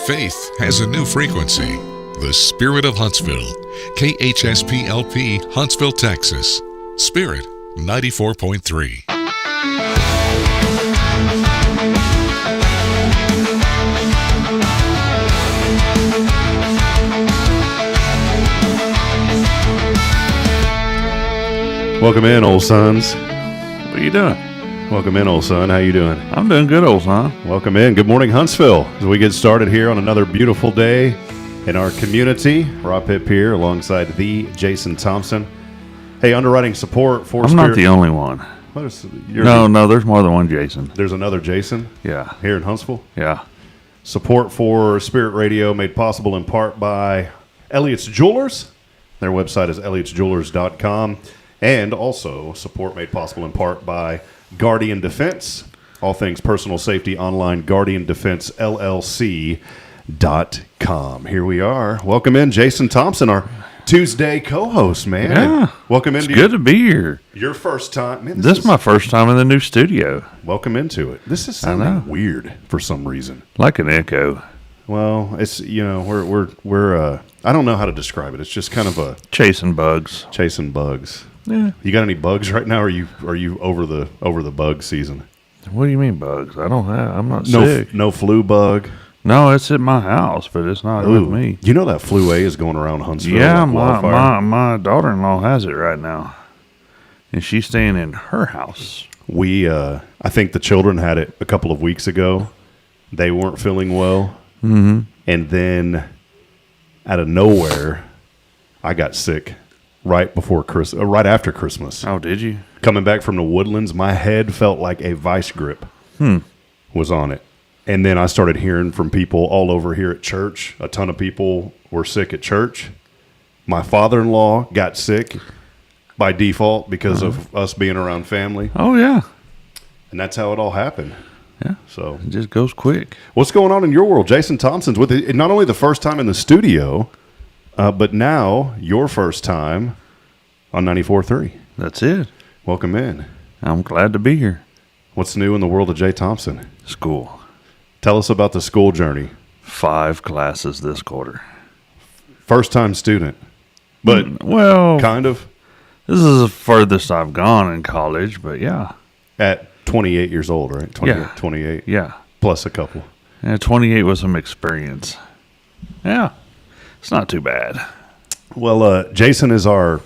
Faith has a new frequency. The Spirit of Huntsville. KHSPLP, Huntsville, Texas. Spirit 94.3. Welcome in, old sons. What are you doing? Welcome in, old son. How you doing? I'm doing good, old son. Welcome in. Good morning, Huntsville. As we get started here on another beautiful day in our community. Rob Pip here alongside the Jason Thompson. Hey, underwriting support for I'm not the only one. No, there's more than one Jason. There's another Jason? Yeah. Here in Huntsville? Yeah. Support for Spirit Radio made possible in part by Elliott's Jewelers. Their website is elliotsjewelers.com. And also support made possible in part by Guardian Defense. All things personal safety online, guardiandefensellc.com. Here we are. Welcome in, Jason Thompson, our Tuesday co-host, man. Yeah. Welcome in. It's good to be here. Your first time. Man, this is my first time in the new studio. Welcome into it. This is sounding weird for some reason. Like an echo. Well, it's, we're I don't know how to describe it. It's just kind of a chasing bugs. Yeah. You got any bugs right now? Or are you over the bug season? What do you mean bugs? I'm not sick. No flu bug. No, it's at my house, but it's not with me. You know that flu A is going around Huntsville? Yeah, my daughter-in-law has it right now, and she's staying in her house. I think the children had it a couple of weeks ago. They weren't feeling well, and then out of nowhere, I got sick. Right after Christmas. Oh, did you? Coming back from the Woodlands, my head felt like a vice grip was on it. And then I started hearing from people all over here at church. A ton of people were sick at church. My father-in-law got sick by default because of us being around family. Oh, yeah. And that's how it all happened. Yeah. So it just goes quick. What's going on in your world? Jason Thompson's with it. Not only the first time in the studio, but now, your first time on 94.3. That's it. Welcome in. I'm glad to be here. What's new in the world of Jay Thompson? School. Tell us about the school journey. 5 classes this quarter. First-time student. But, kind of. This is the furthest I've gone in college, but yeah. At 28 years old, right? 28. Yeah. Plus a couple. Yeah, 28 was some experience. Yeah. It's not too bad. Well, Jason is our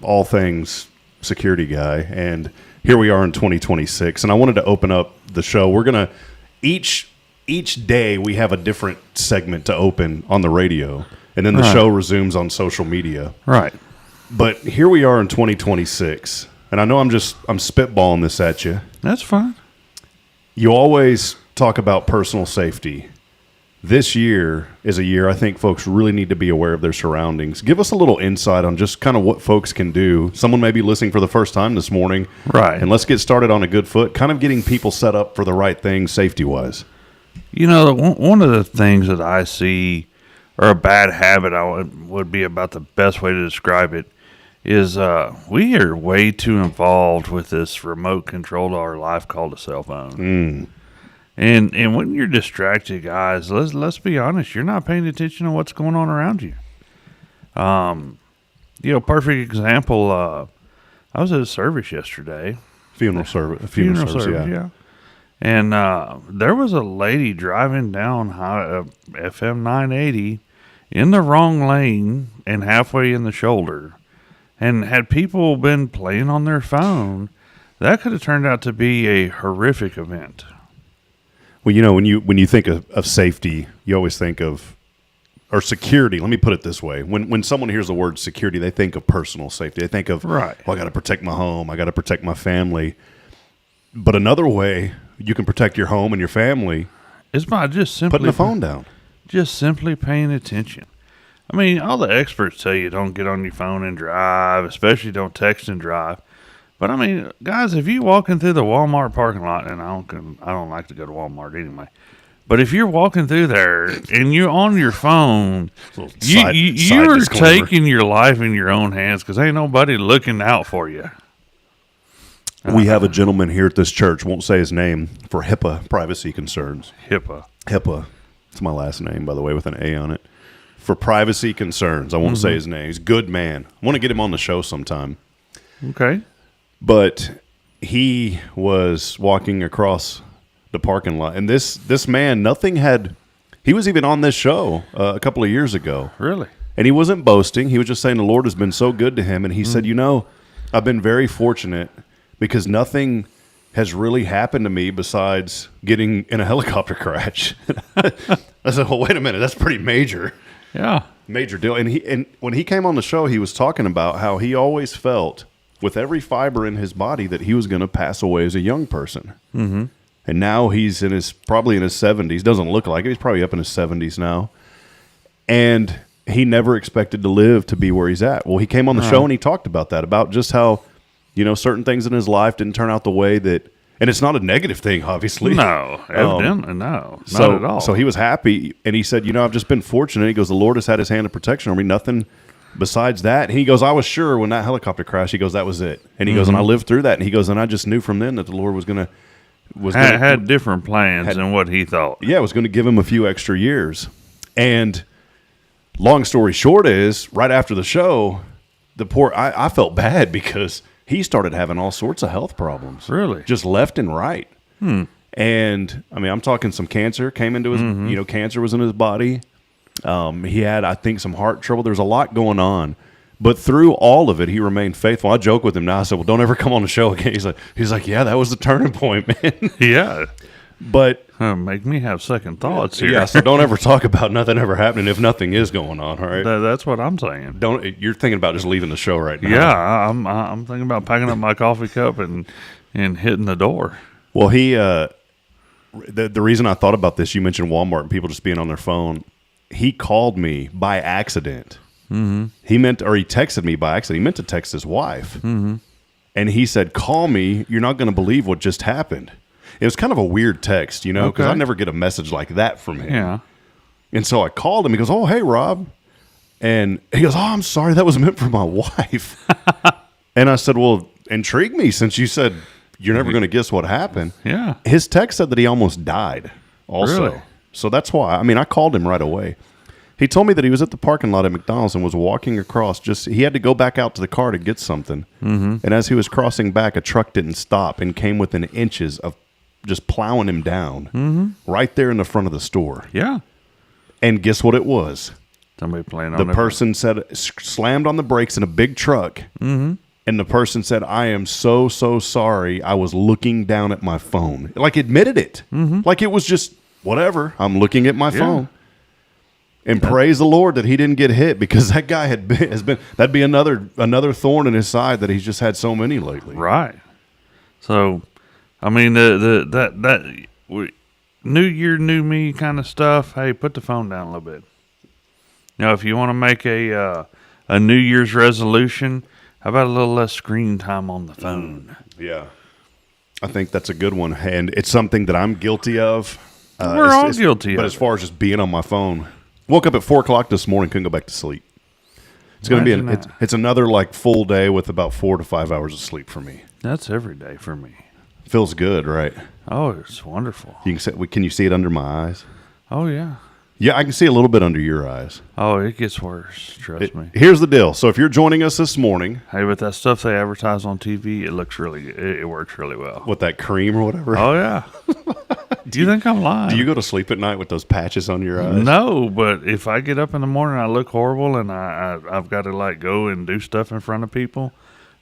all things security guy, and here we are in 2026. And I wanted to open up the show. We're gonna each day we have a different segment to open on the radio, and then the show resumes on social media. Right. But here we are in 2026, and I know I'm spitballing this at you. That's fine. You always talk about personal safety. This year is a year I think folks really need to be aware of their surroundings. Give us a little insight on just kind of what folks can do. Someone may be listening for the first time this morning. Right. And let's get started on a good foot, kind of getting people set up for the right things safety-wise. You know, one of the things that I see, or a bad habit would be about the best way to describe it, is we are way too involved with this remote control to our life called a cell phone. And when you're distracted, guys, let's be honest, you're not paying attention to what's going on around you. Perfect example, I was at a service yesterday. Funeral service, yeah. And there was a lady driving down FM 980 in the wrong lane and halfway in the shoulder. And had people been playing on their phone, that could have turned out to be a horrific event. Well, when you think of safety, you always think of, or security. Let me put it this way: when someone hears the word security, they think of personal safety. They think of, I got to protect my home, I got to protect my family. But another way you can protect your home and your family is by just simply putting the phone down, just simply paying attention. I mean, all the experts tell you don't get on your phone and drive, especially don't text and drive. But I mean, guys, if you walking through the Walmart parking lot, and I don't like to go to Walmart anyway, but if you're walking through there and you're on your phone, you're taking your life in your own hands because ain't nobody looking out for you. We have a gentleman here at this church, won't say his name, for HIPAA privacy concerns. HIPAA. It's my last name, by the way, with an A on it. For privacy concerns, I won't say his name. He's a good man. I want to get him on the show sometime. Okay. But he was walking across the parking lot, and this man, he was even on this show a couple of years ago. Really? And he wasn't boasting. He was just saying the Lord has been so good to him. And he said, I've been very fortunate because nothing has really happened to me besides getting in a helicopter crash. I said, well, wait a minute. That's pretty major. Yeah. Major deal. And when he came on the show, he was talking about how he always felt with every fiber in his body that he was going to pass away as a young person. Mm-hmm. And now he's probably in his 70s. Doesn't look like it. He's probably up in his 70s now. And he never expected to live to be where he's at. Well, he came on the show and he talked about that, about just how, certain things in his life didn't turn out the way that, and it's not a negative thing, obviously. No, evidently, no, not at all. So he was happy, and he said, I've just been fortunate. He goes, the Lord has had his hand of protection on me, nothing besides that. And he goes, I was sure when that helicopter crashed, he goes, that was it. And he goes, and I lived through that. And he goes, and I just knew from then that the Lord was going to, had different plans than what he thought. Yeah, it was going to give him a few extra years. And long story short is, right after the show, I felt bad because he started having all sorts of health problems. Really? Just left and right. And, I'm talking some cancer came into his, cancer was in his body. He had, I think, some heart trouble. There's a lot going on. But through all of it, he remained faithful. I joke with him now. I said, well, don't ever come on the show again. He's like, yeah, that was the turning point, man. Yeah. But make me have second thoughts here. Yeah, so don't ever talk about nothing ever happening if nothing is going on, all right? That's what I'm saying. You're thinking about just leaving the show right now. Yeah, I'm thinking about packing up my coffee cup and hitting the door. Well, the reason I thought about this, you mentioned Walmart and people just being on their phone. He called me by accident. Mm-hmm. He texted me by accident. He meant to text his wife. Mm-hmm. And he said, call me. You're not going to believe what just happened. It was kind of a weird text, because I never get a message like that from him. Yeah. And so I called him. He goes, oh, hey, Rob. And he goes, oh, I'm sorry. That was meant for my wife. And I said, well, intrigue me since you said you're never going to guess what happened. Yeah. His text said that he almost died also. Really? So that's why. I called him right away. He told me that he was at the parking lot at McDonald's and was walking across. He had to go back out to the car to get something. Mm-hmm. And as he was crossing back, a truck didn't stop and came within inches of just plowing him down right there in the front of the store. Yeah. And guess what it was? Somebody playing on the person said, slammed on the brakes in a big truck. Mm-hmm. And the person said, I am so, so sorry. I was looking down at my phone. Like admitted it. Mm-hmm. Like it was just whatever. I'm looking at my phone. And praise the Lord that he didn't get hit, because that guy has been that'd be another thorn in his side that he's just had so many lately. Right. So, that New Year, new me kind of stuff. Hey, put the phone down a little bit. If you want to make a New Year's resolution, how about a little less screen time on the phone? Yeah, I think that's a good one, and it's something that I'm guilty of. We're all guilty of it. But as far as just being on my phone, woke up at 4:00 this morning, couldn't go back to sleep. It's going to be it's another full day with about 4 to 5 hours of sleep for me. That's every day for me. Feels good, right? Oh, it's wonderful. Can you see it under my eyes? Oh yeah. Yeah, I can see a little bit under your eyes. Oh, it gets worse. Trust me. Here's the deal. So if you're joining us this morning, hey, with that stuff they advertise on TV, it looks really good. It works really well. With that cream or whatever. Oh yeah. Do you think I'm lying? Do you go to sleep at night with those patches on your eyes? No, but if I get up in the morning, I look horrible, and I've got to go and do stuff in front of people.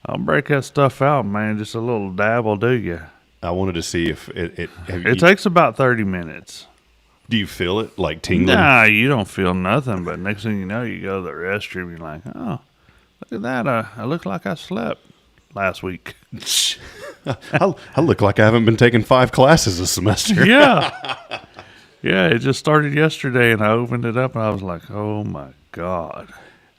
I'll break that stuff out, man. Just a little dab will do you. I wanted to see if it takes about 30 minutes. Do you feel it tingling? Nah, you don't feel nothing. But next thing you know, you go to the restroom. You're like, oh, look at that. I look like I slept last week. I look like I haven't been taking 5 classes this semester. Yeah. Yeah, it just started yesterday, and I opened it up, and I was like, oh, my God.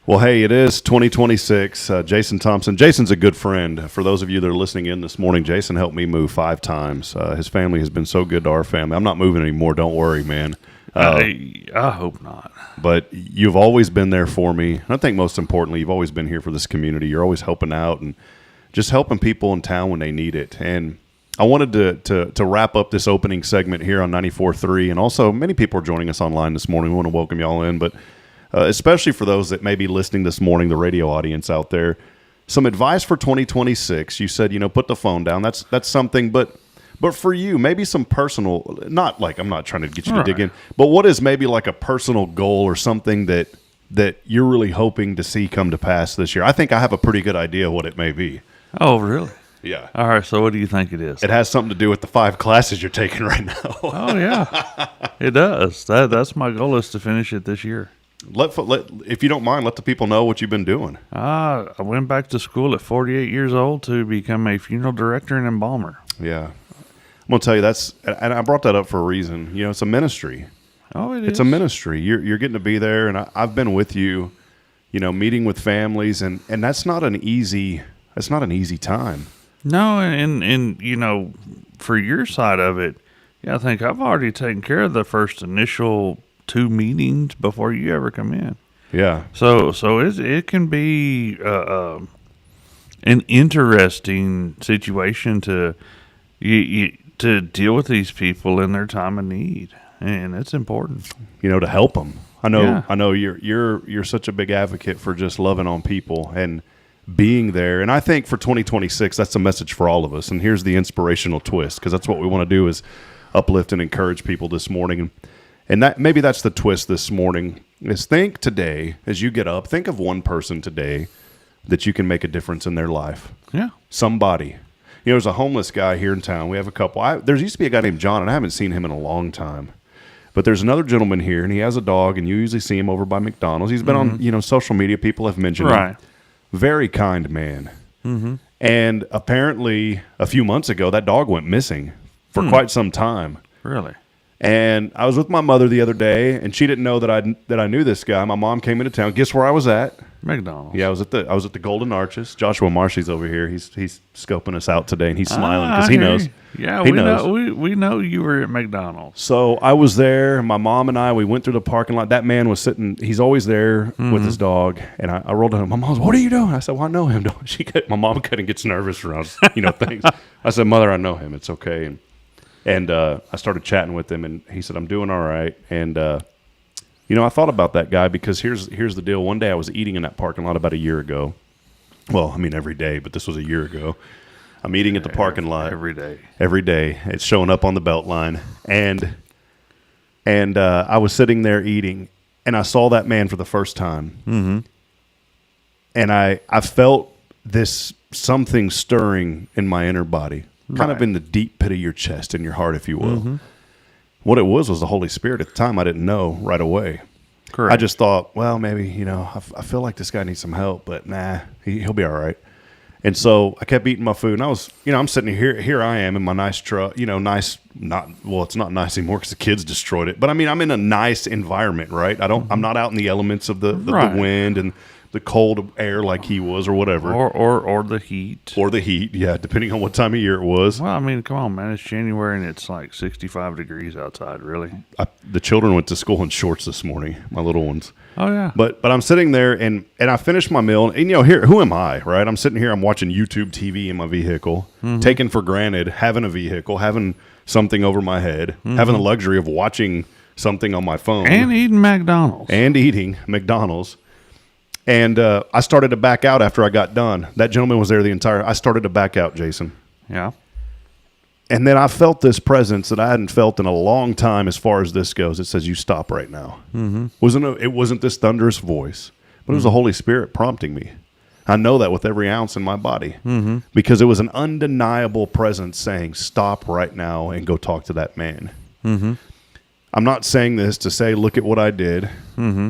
Well, hey, it is 2026. Jason Thompson. Jason's a good friend. For those of you that are listening in this morning, Jason helped me move 5 times. His family has been so good to our family. I'm not moving anymore. Don't worry, man. I hope not. But you've always been there for me. I think most importantly, you've always been here for this community. You're always helping out and just helping people in town when they need it. And I wanted to wrap up this opening segment here on 94.3, and also many people are joining us online this morning. We want to welcome y'all in, but especially for those that may be listening this morning, the radio audience out there, some advice for 2026. You said, put the phone down. That's something, but for you, maybe some personal, not like I'm not trying to get you to dig in, but what is maybe like a personal goal or something that you're really hoping to see come to pass this year? I think I have a pretty good idea what it may be. Oh, really? Yeah. All right. So what do you think it is? It has something to do with the 5 classes you're taking right now. Oh, yeah. It does. That's my goal, is to finish it this year. If you don't mind, let the people know what you've been doing. I went back to school at 48 years old to become a funeral director and embalmer. Yeah. I'm going to tell you, and I brought that up for a reason. It's a ministry. Oh, it is. It's a ministry. You're getting to be there, and I've been with you, meeting with families, and that's not an easy time. No, and for your side of it, I think I've already taken care of the first initial 2 meetings before you ever come in. Yeah. So it can be an interesting situation to deal with these people in their time of need, and it's important. To help them. I know. Yeah. I know you're such a big advocate for just loving on people and being there. And I think for 2026, that's a message for all of us. And here's the inspirational twist, because that's what we want to do, is uplift and encourage people this morning. And that's the twist this morning, is think today, as you get up, think of one person today that you can make a difference in their life. Yeah. Somebody. There's a homeless guy here in town. We have a couple. There used to be a guy named John, and I haven't seen him in a long time. But there's another gentleman here, and he has a dog, and you usually see him over by McDonald's. He's been on, social media. People have mentioned him. Very kind man. Mm-hmm. And apparently a few months ago, that dog went missing for quite some time. Really? And I was with my mother the other day, and she didn't know that I knew this guy. My mom came into town. Guess where I was at? McDonald's. Yeah, I was at the Golden Arches. Joshua Marshy's over here. He's scoping us out today, and he's smiling because he knows. Yeah, he knows. We know you were at McDonald's. So I was there. My mom and we went through the parking lot. That man was sitting. He's always there with his dog. And I rolled down. My mom was, "What are you doing?" I said, "Well, I know him." My mom kind of gets nervous around things. I said, "Mother, I know him. It's okay." And I started chatting with him, and he said, "I'm doing all right." And I thought about that guy, because here's the deal. One day I was eating in that parking lot about a year ago. Well, I mean every day, but this was a year ago. I'm eating at the parking lot every day. Every day, it's showing up on the belt line, and I was sitting there eating, and I saw that man for the first time, and I felt this something stirring in my inner body, kind of in the deep pit of your chest, in your heart, if you will. What it was the Holy Spirit. At the time, I didn't know right away. Correct. I just thought, well, maybe, I feel like this guy needs some help, but nah, he'll be all right. And so I kept eating my food, and I was, I'm sitting here I am in my nice truck, it's not nice anymore because the kids destroyed it, but I mean, I'm in a nice environment, right? I'm not out in the elements of the wind and the cold air like he was, or whatever. Or the heat. Or the heat, yeah, depending on what time of year it was. Well, I mean, come on, man. It's January and it's like 65 degrees outside, really. The children went to school in shorts this morning, my little ones. Oh, yeah. But I'm sitting there, and I finished my meal, and here, who am I, right? I'm sitting here, I'm watching YouTube TV in my vehicle, taking for granted having a vehicle, having something over my head, having the luxury of watching something on my phone. And eating McDonald's. And I started to back out after I got done. That gentleman was there I started to back out, Jason. Yeah. And then I felt this presence that I hadn't felt in a long time as far as this goes. It says, "You stop right now." It wasn't this thunderous voice, but it was the Holy Spirit prompting me. I know that with every ounce in my body, because it was an undeniable presence saying, "Stop right now and go talk to that man." I'm not saying this to say, "Look at what I did,"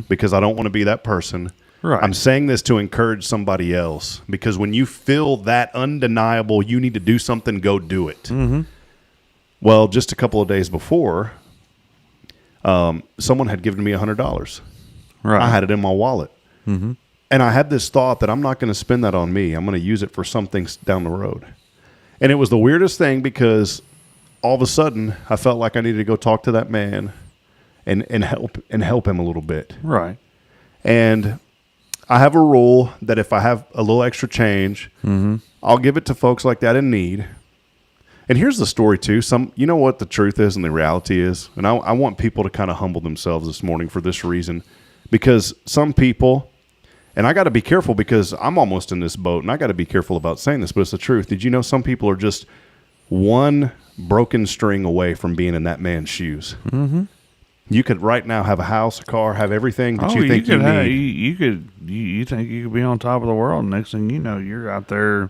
because I don't want to be that person. Right. I'm saying this to encourage somebody else, because when you feel that undeniable, you need to do something, go do it. Well, just a couple of days before, someone had given me $100. Right. I had it in my wallet. And I had this thought that I'm not going to spend that on me. I'm going to use it for something down the road. And it was the weirdest thing, because all of a sudden I felt like I needed to go talk to that man and help him a little bit. Right. And I have a rule that if I have a little extra change, I'll give it to folks like that in need. And here's the story too. You know what the truth is and the reality is? And I want people to kind of humble themselves this morning for this reason, because some people, and I got to be careful because I'm almost in this boat and I got to be careful about saying this, but it's the truth. Did you know some people are just one broken string away from being in that man's shoes? Mm-hmm. You could right now have a house, a car, have everything that you think you need. You think you could be on top of the world. Next thing you know, you're out there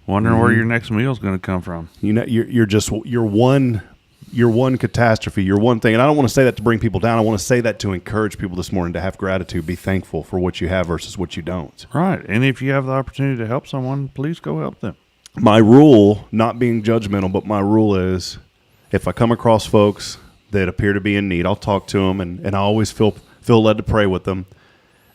wondering where your next meal is going to come from. You know, you're one catastrophe. You're one thing. And I don't want to say that to bring people down. I want to say that to encourage people this morning to have gratitude, be thankful for what you have versus what you don't. Right. And if you have the opportunity to help someone, please go help them. My rule, not being judgmental, but my rule is if I come across folks that appear to be in need, I'll talk to them, and I always feel led to pray with them.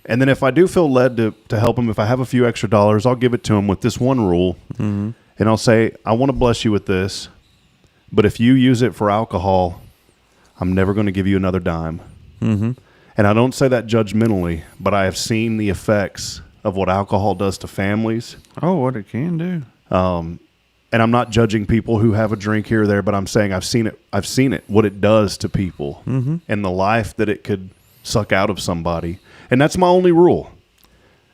And then if I do feel led to help them, if I have a few extra dollars, I'll give it to them with this one rule. Mm-hmm. And I'll say, I want to bless you with this, but if you use it for alcohol, I'm never going to give you another dime. Mm-hmm. And I don't say that judgmentally, but I have seen the effects of what alcohol does to families. Oh, what it can do. And I'm not judging people who have a drink here or there, but I'm saying I've seen it, what it does to people, mm-hmm. and the life that it could suck out of somebody. And that's my only rule.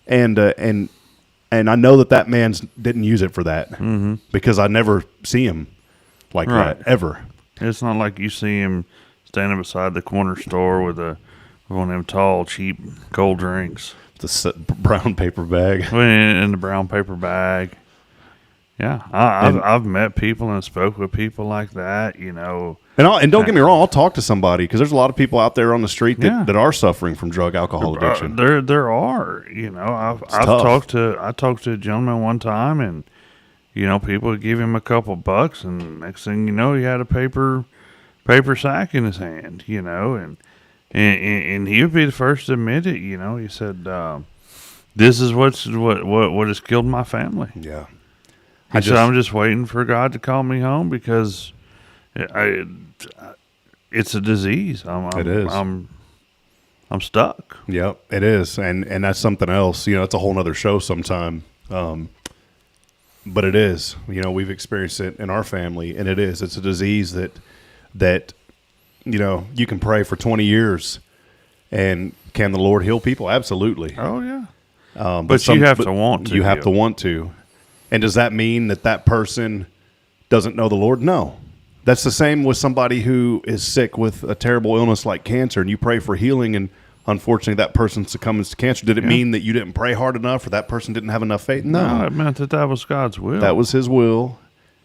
And I know that man didn't use it for that, mm-hmm. because I never see him like that, ever. It's not like you see him standing beside the corner store with one of them tall, cheap cold drinks. The brown paper bag. In the brown paper bag. Yeah, I've met people and spoke with people like that, you know. And don't get me wrong, I'll talk to somebody, because there's a lot of people out there on the street that are suffering from drug alcohol addiction. There are, you know. I talked to a gentleman one time, and you know, people would give him a couple bucks, and next thing you know, he had a paper sack in his hand, you know, and he would be the first to admit it, you know. He said, "This is what has killed my family." Yeah. I'm just waiting for God to call me home, because it's a disease. It is. I'm stuck. Yep, it is, and that's something else. You know, it's a whole nother show sometime. But it is. You know, we've experienced it in our family, and it is. It's a disease that you know, you can pray for 20 years, and can the Lord heal people? Absolutely. Oh yeah. But you have to want to. You have to want to. And does that mean that person doesn't know the Lord? No. That's the same with somebody who is sick with a terrible illness like cancer, and you pray for healing, and unfortunately that person succumbs to cancer. Did it mean that you didn't pray hard enough, or that person didn't have enough faith? No. It meant that was God's will. That was his will.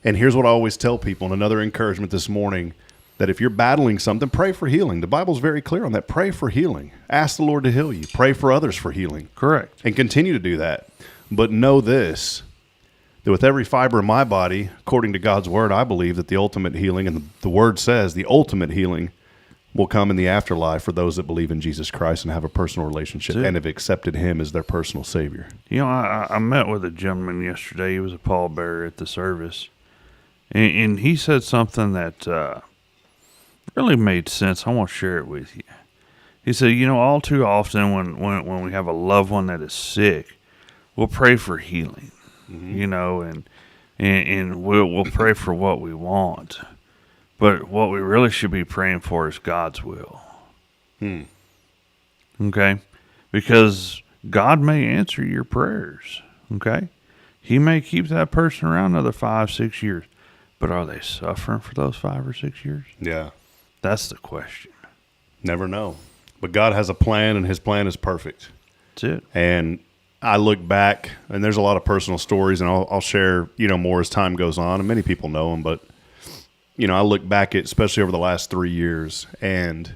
And here's what I always tell people, and another encouragement this morning, that if you're battling something, pray for healing. The Bible's very clear on that. Pray for healing. Ask the Lord to heal you. Pray for others for healing. Correct. And continue to do that. But know this, that with every fiber in my body, according to God's word, I believe that the ultimate healing, and the word says the ultimate healing, will come in the afterlife for those that believe in Jesus Christ and have a personal relationship and have accepted him as their personal Savior. You know, I met with a gentleman yesterday. He was a pallbearer at the service. And he said something that really made sense. I want to share it with you. He said, you know, all too often when we have a loved one that is sick, we'll pray for healing. Mm-hmm. You know, and we'll pray for what we want, but what we really should be praying for is God's will. Okay, because God may answer your prayers. Okay, He may keep that person around another 5-6 years, but are they suffering for those 5 or 6 years? Yeah, that's the question. Never know, but God has a plan, and His plan is perfect. That's it. And I look back, and there's a lot of personal stories, and I'll share, you know, more as time goes on, and many people know them, but, you know, I look back at, especially over the last 3 years, and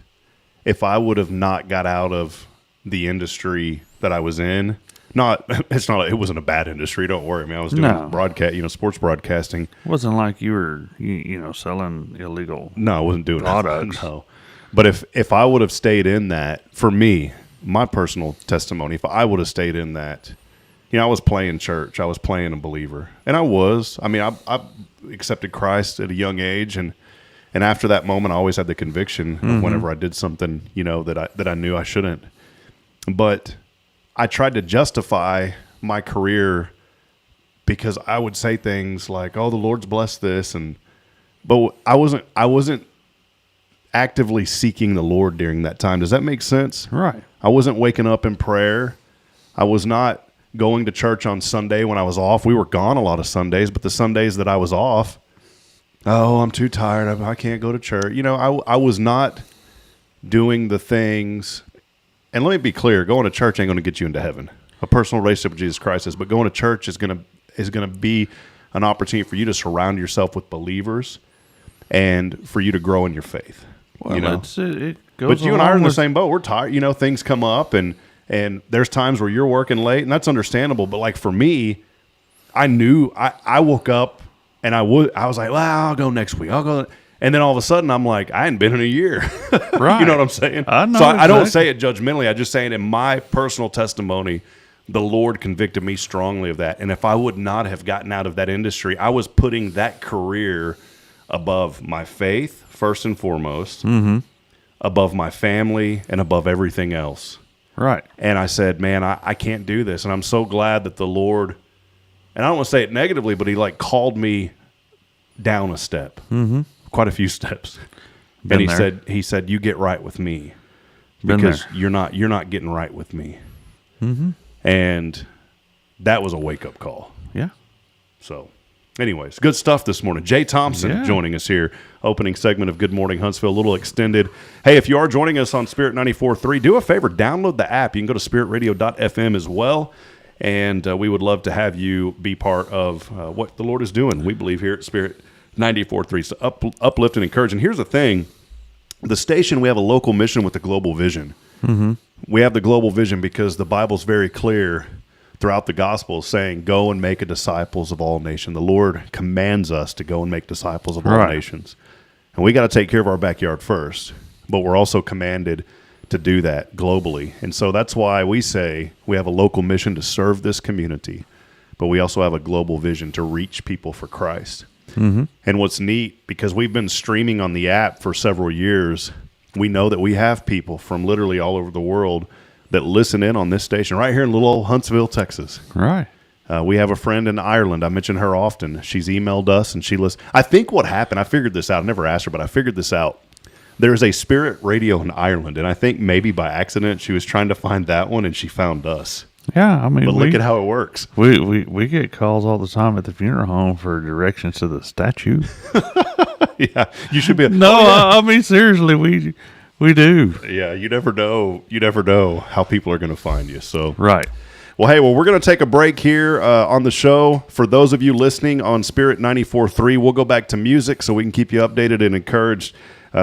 if I would have not got out of the industry that I was in, it wasn't a bad industry, don't worry. I mean, I was doing broadcast, you know, sports broadcasting. It wasn't like you were, you know, selling illegal No, I wasn't doing products. No. But if I would have stayed in that, for me, my personal testimony, if I would have stayed in that, you know, I was playing church. I was playing a believer. And I accepted Christ at a young age. And after that moment, I always had the conviction of whenever I did something, you know, that I knew I shouldn't. But I tried to justify my career because I would say things like, "Oh, the Lord's blessed this," but I wasn't actively seeking the Lord during that time. Does that make sense? Right. I wasn't waking up in prayer. I was not going to church on Sunday when I was off. We were gone a lot of Sundays, but the Sundays that I was off, oh, I'm too tired. I can't go to church. I was not doing the things. And let me be clear, going to church ain't going to get you into heaven. A personal relationship with Jesus Christ is, but going to church is going to be an opportunity for you to surround yourself with believers and for you to grow in your faith. Well, it goes. But you and I are in the same boat. We're tired. Things come up, and there's times where you're working late, and that's understandable. But like for me, I knew I woke up and I was like, well, I'll go next week. I'll go. And then all of a sudden, I'm like, I hadn't been in a year. Right. You know what I'm saying? I know. So exactly. I don't say it judgmentally. I just say it in my personal testimony. The Lord convicted me strongly of that. And if I would not have gotten out of that industry, I was putting that career above my faith, first and foremost, above my family, and above everything else. Right. And I said, man, I can't do this. And I'm so glad that the Lord, and I don't want to say it negatively, but he called me down a step. Mm-hmm. Quite a few steps. And he said, you get right with me because you're not getting right with me. Mm-hmm. And that was a wake-up call. Yeah. So anyways, good stuff this morning. Jay Thompson joining us here, opening segment of Good Morning Huntsville, a little extended. Hey, if you are joining us on Spirit 94.3, do a favor, download the app. You can go to spiritradio.fm as well, and we would love to have you be part of what the Lord is doing, we believe, here at Spirit 94.3. So uplift and encourage. And here's the thing. The station, we have a local mission with the global vision. Mm-hmm. We have the global vision because the Bible's very clear throughout the Gospels saying, go and make a disciples of all nations. The Lord commands us to go and make disciples of all nations. And we got to take care of our backyard first, but we're also commanded to do that globally. And so that's why we say we have a local mission to serve this community, but we also have a global vision to reach people for Christ. Mm-hmm. And what's neat, because we've been streaming on the app for several years, we know that we have people from literally all over the world that listen in on this station right here in little old Huntsville, Texas. Right. We have a friend in Ireland. I mention her often. She's emailed us and she listens. I think what happened, I figured this out. I never asked her, but I figured this out. There's a Spirit Radio in Ireland, and I think maybe by accident she was trying to find that one and she found us. Yeah, I mean, but look at how it works. We get calls all the time at the funeral home for directions to the statue. Yeah, you should be. No, I mean seriously, we do. Yeah, you never know. You never know how people are going to find you. So right. Well, hey, we're going to take a break here on the show. For those of you listening on Spirit 94.3, we'll go back to music so we can keep you updated and encouraged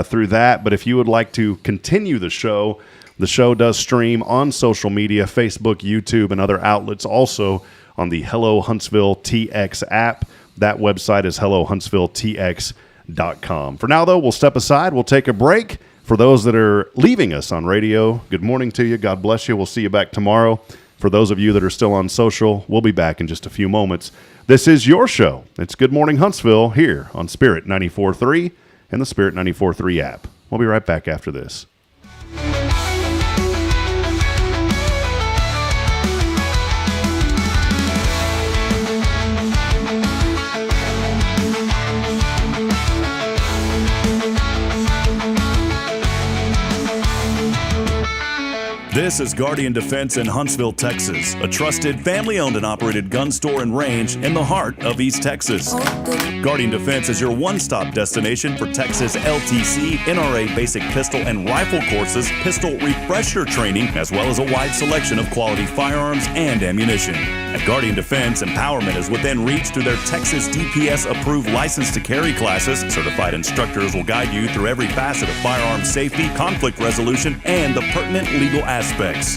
through that. But if you would like to continue the show does stream on social media, Facebook, YouTube, and other outlets. Also on the Hello Huntsville TX app. That website is hellohuntsvilletx.com. For now, though, we'll step aside. We'll take a break. For those that are leaving us on radio, good morning to you. God bless you. We'll see you back tomorrow. For those of you that are still on social, we'll be back in just a few moments. This is your show. It's Good Morning Huntsville here on Spirit 94.3 and the Spirit 94.3 app. We'll be right back after this. This is Guardian Defense in Huntsville, Texas, a trusted, family-owned and operated gun store and range in the heart of East Texas. Guardian Defense is your one-stop destination for Texas LTC, NRA basic pistol and rifle courses, pistol refresher training, as well as a wide selection of quality firearms and ammunition. At Guardian Defense, empowerment is within reach through their Texas DPS-approved license to carry classes. Certified instructors will guide you through every facet of firearm safety, conflict resolution, and the pertinent legal aspects.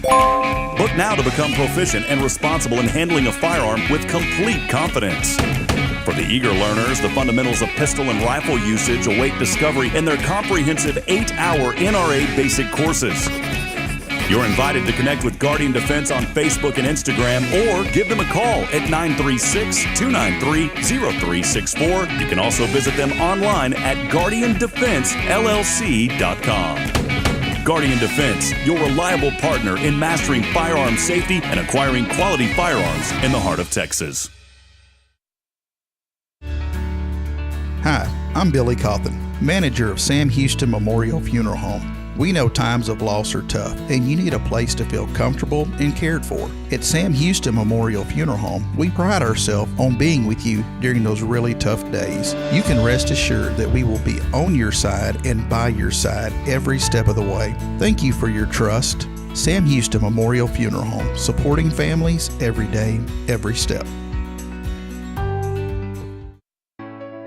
Book now to become proficient and responsible in handling a firearm with complete confidence. For the eager learners, the fundamentals of pistol and rifle usage await discovery in their comprehensive 8-hour NRA basic courses. You're invited to connect with Guardian Defense on Facebook and Instagram, or give them a call at 936-293-0364. You can also visit them online at guardiandefensellc.com. Guardian Defense, your reliable partner in mastering firearm safety and acquiring quality firearms in the heart of Texas. I'm Billy Cawthon, manager of Sam Houston Memorial Funeral Home. We know times of loss are tough, and you need a place to feel comfortable and cared for. At Sam Houston Memorial Funeral Home, we pride ourselves on being with you during those really tough days. You can rest assured that we will be on your side and by your side every step of the way. Thank you for your trust. Sam Houston Memorial Funeral Home, supporting families every day, every step.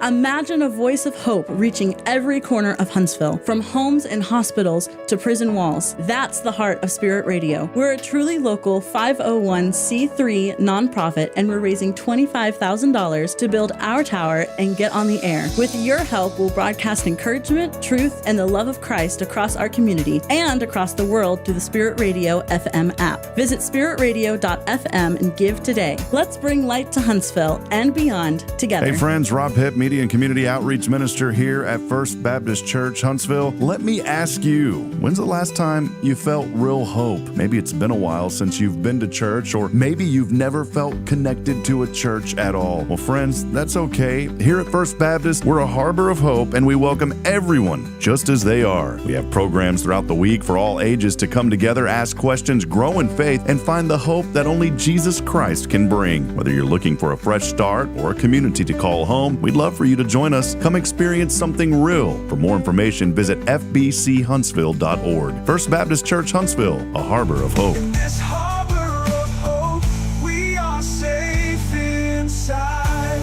Imagine a voice of hope reaching every corner of Huntsville, from homes and hospitals to prison walls. That's the heart of Spirit Radio. We're a truly local 501c3 nonprofit, and we're raising $25,000 to build our tower and get on the air. With your help, we'll broadcast encouragement, truth, and the love of Christ across our community and across the world through the Spirit Radio FM app. Visit spiritradio.fm and give today. Let's bring light to Huntsville and beyond together. Hey friends, Rob Hipp, Media and Community Outreach Minister here at First Baptist Church, Huntsville. Let me ask you, when's the last time you felt real hope? Maybe it's been a while since you've been to church, or maybe you've never felt connected to a church at all. Well, friends, that's okay. Here at First Baptist, we're a harbor of hope, and we welcome everyone just as they are. We have programs throughout the week for all ages to come together, ask questions, grow in faith, and find the hope that only Jesus Christ can bring. Whether you're looking for a fresh start or a community to call home, we'd love for you to join us. Come experience something real. For more information, visit fbchuntsville.org. First Baptist Church, Huntsville, a harbor of hope. In this harbor of hope, we are safe inside.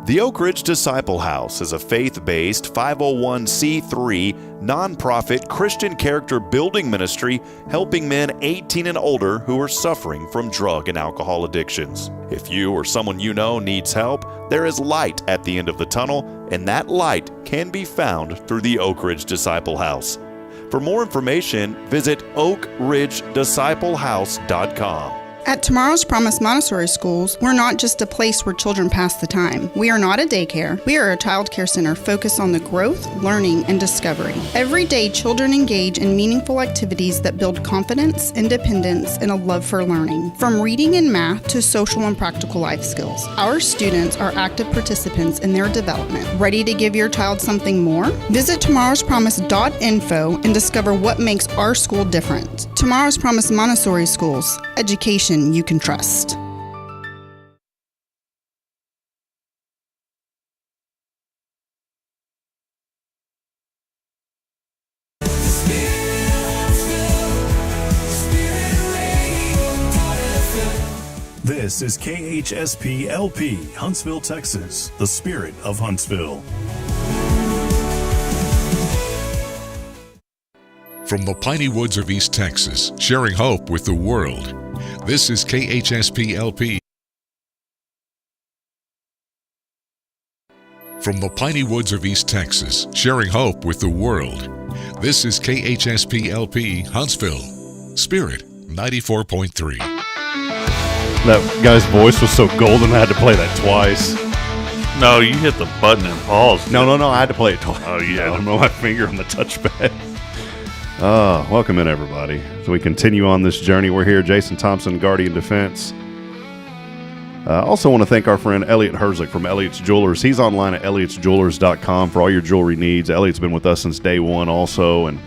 The Oak Ridge Disciple House is a faith-based 501c3 nonprofit Christian character building ministry helping men 18 and older who are suffering from drug and alcohol addictions. If you or someone you know needs help, there is light at the end of the tunnel, and that light can be found through the Oak Ridge Disciple House. For more information, visit oakridgedisciplehouse.com. At Tomorrow's Promise Montessori Schools, we're not just a place where children pass the time. We are not a daycare. We are a child care center focused on the growth, learning, and discovery. Every day, children engage in meaningful activities that build confidence, independence, and a love for learning. From reading and math to social and practical life skills, our students are active participants in their development. Ready to give your child something more? Visit tomorrowspromise.info and discover what makes our school different. Tomorrow's Promise Montessori Schools. Education you can trust. This is KHSP LP, Huntsville, Texas, the spirit of Huntsville. From the piney woods of East Texas, sharing hope with the world. This is KHSP LP. From the piney woods of East Texas, sharing hope with the world. This is KHSP LP, Huntsville. Spirit 94.3. That guy's voice was so golden I had to play that twice. No, you hit the button and pause. No, I had to play it twice. Oh, yeah. I don't know my finger on the touchpad. Welcome in, everybody. As we continue on this journey, we're here, Jason Thompson, Guardian Defense. Also want to thank our friend Elliot Herzlich from Elliot's Jewelers. He's online at elliotsjewelers.com for all your jewelry needs. Elliot's been with us since day one also, and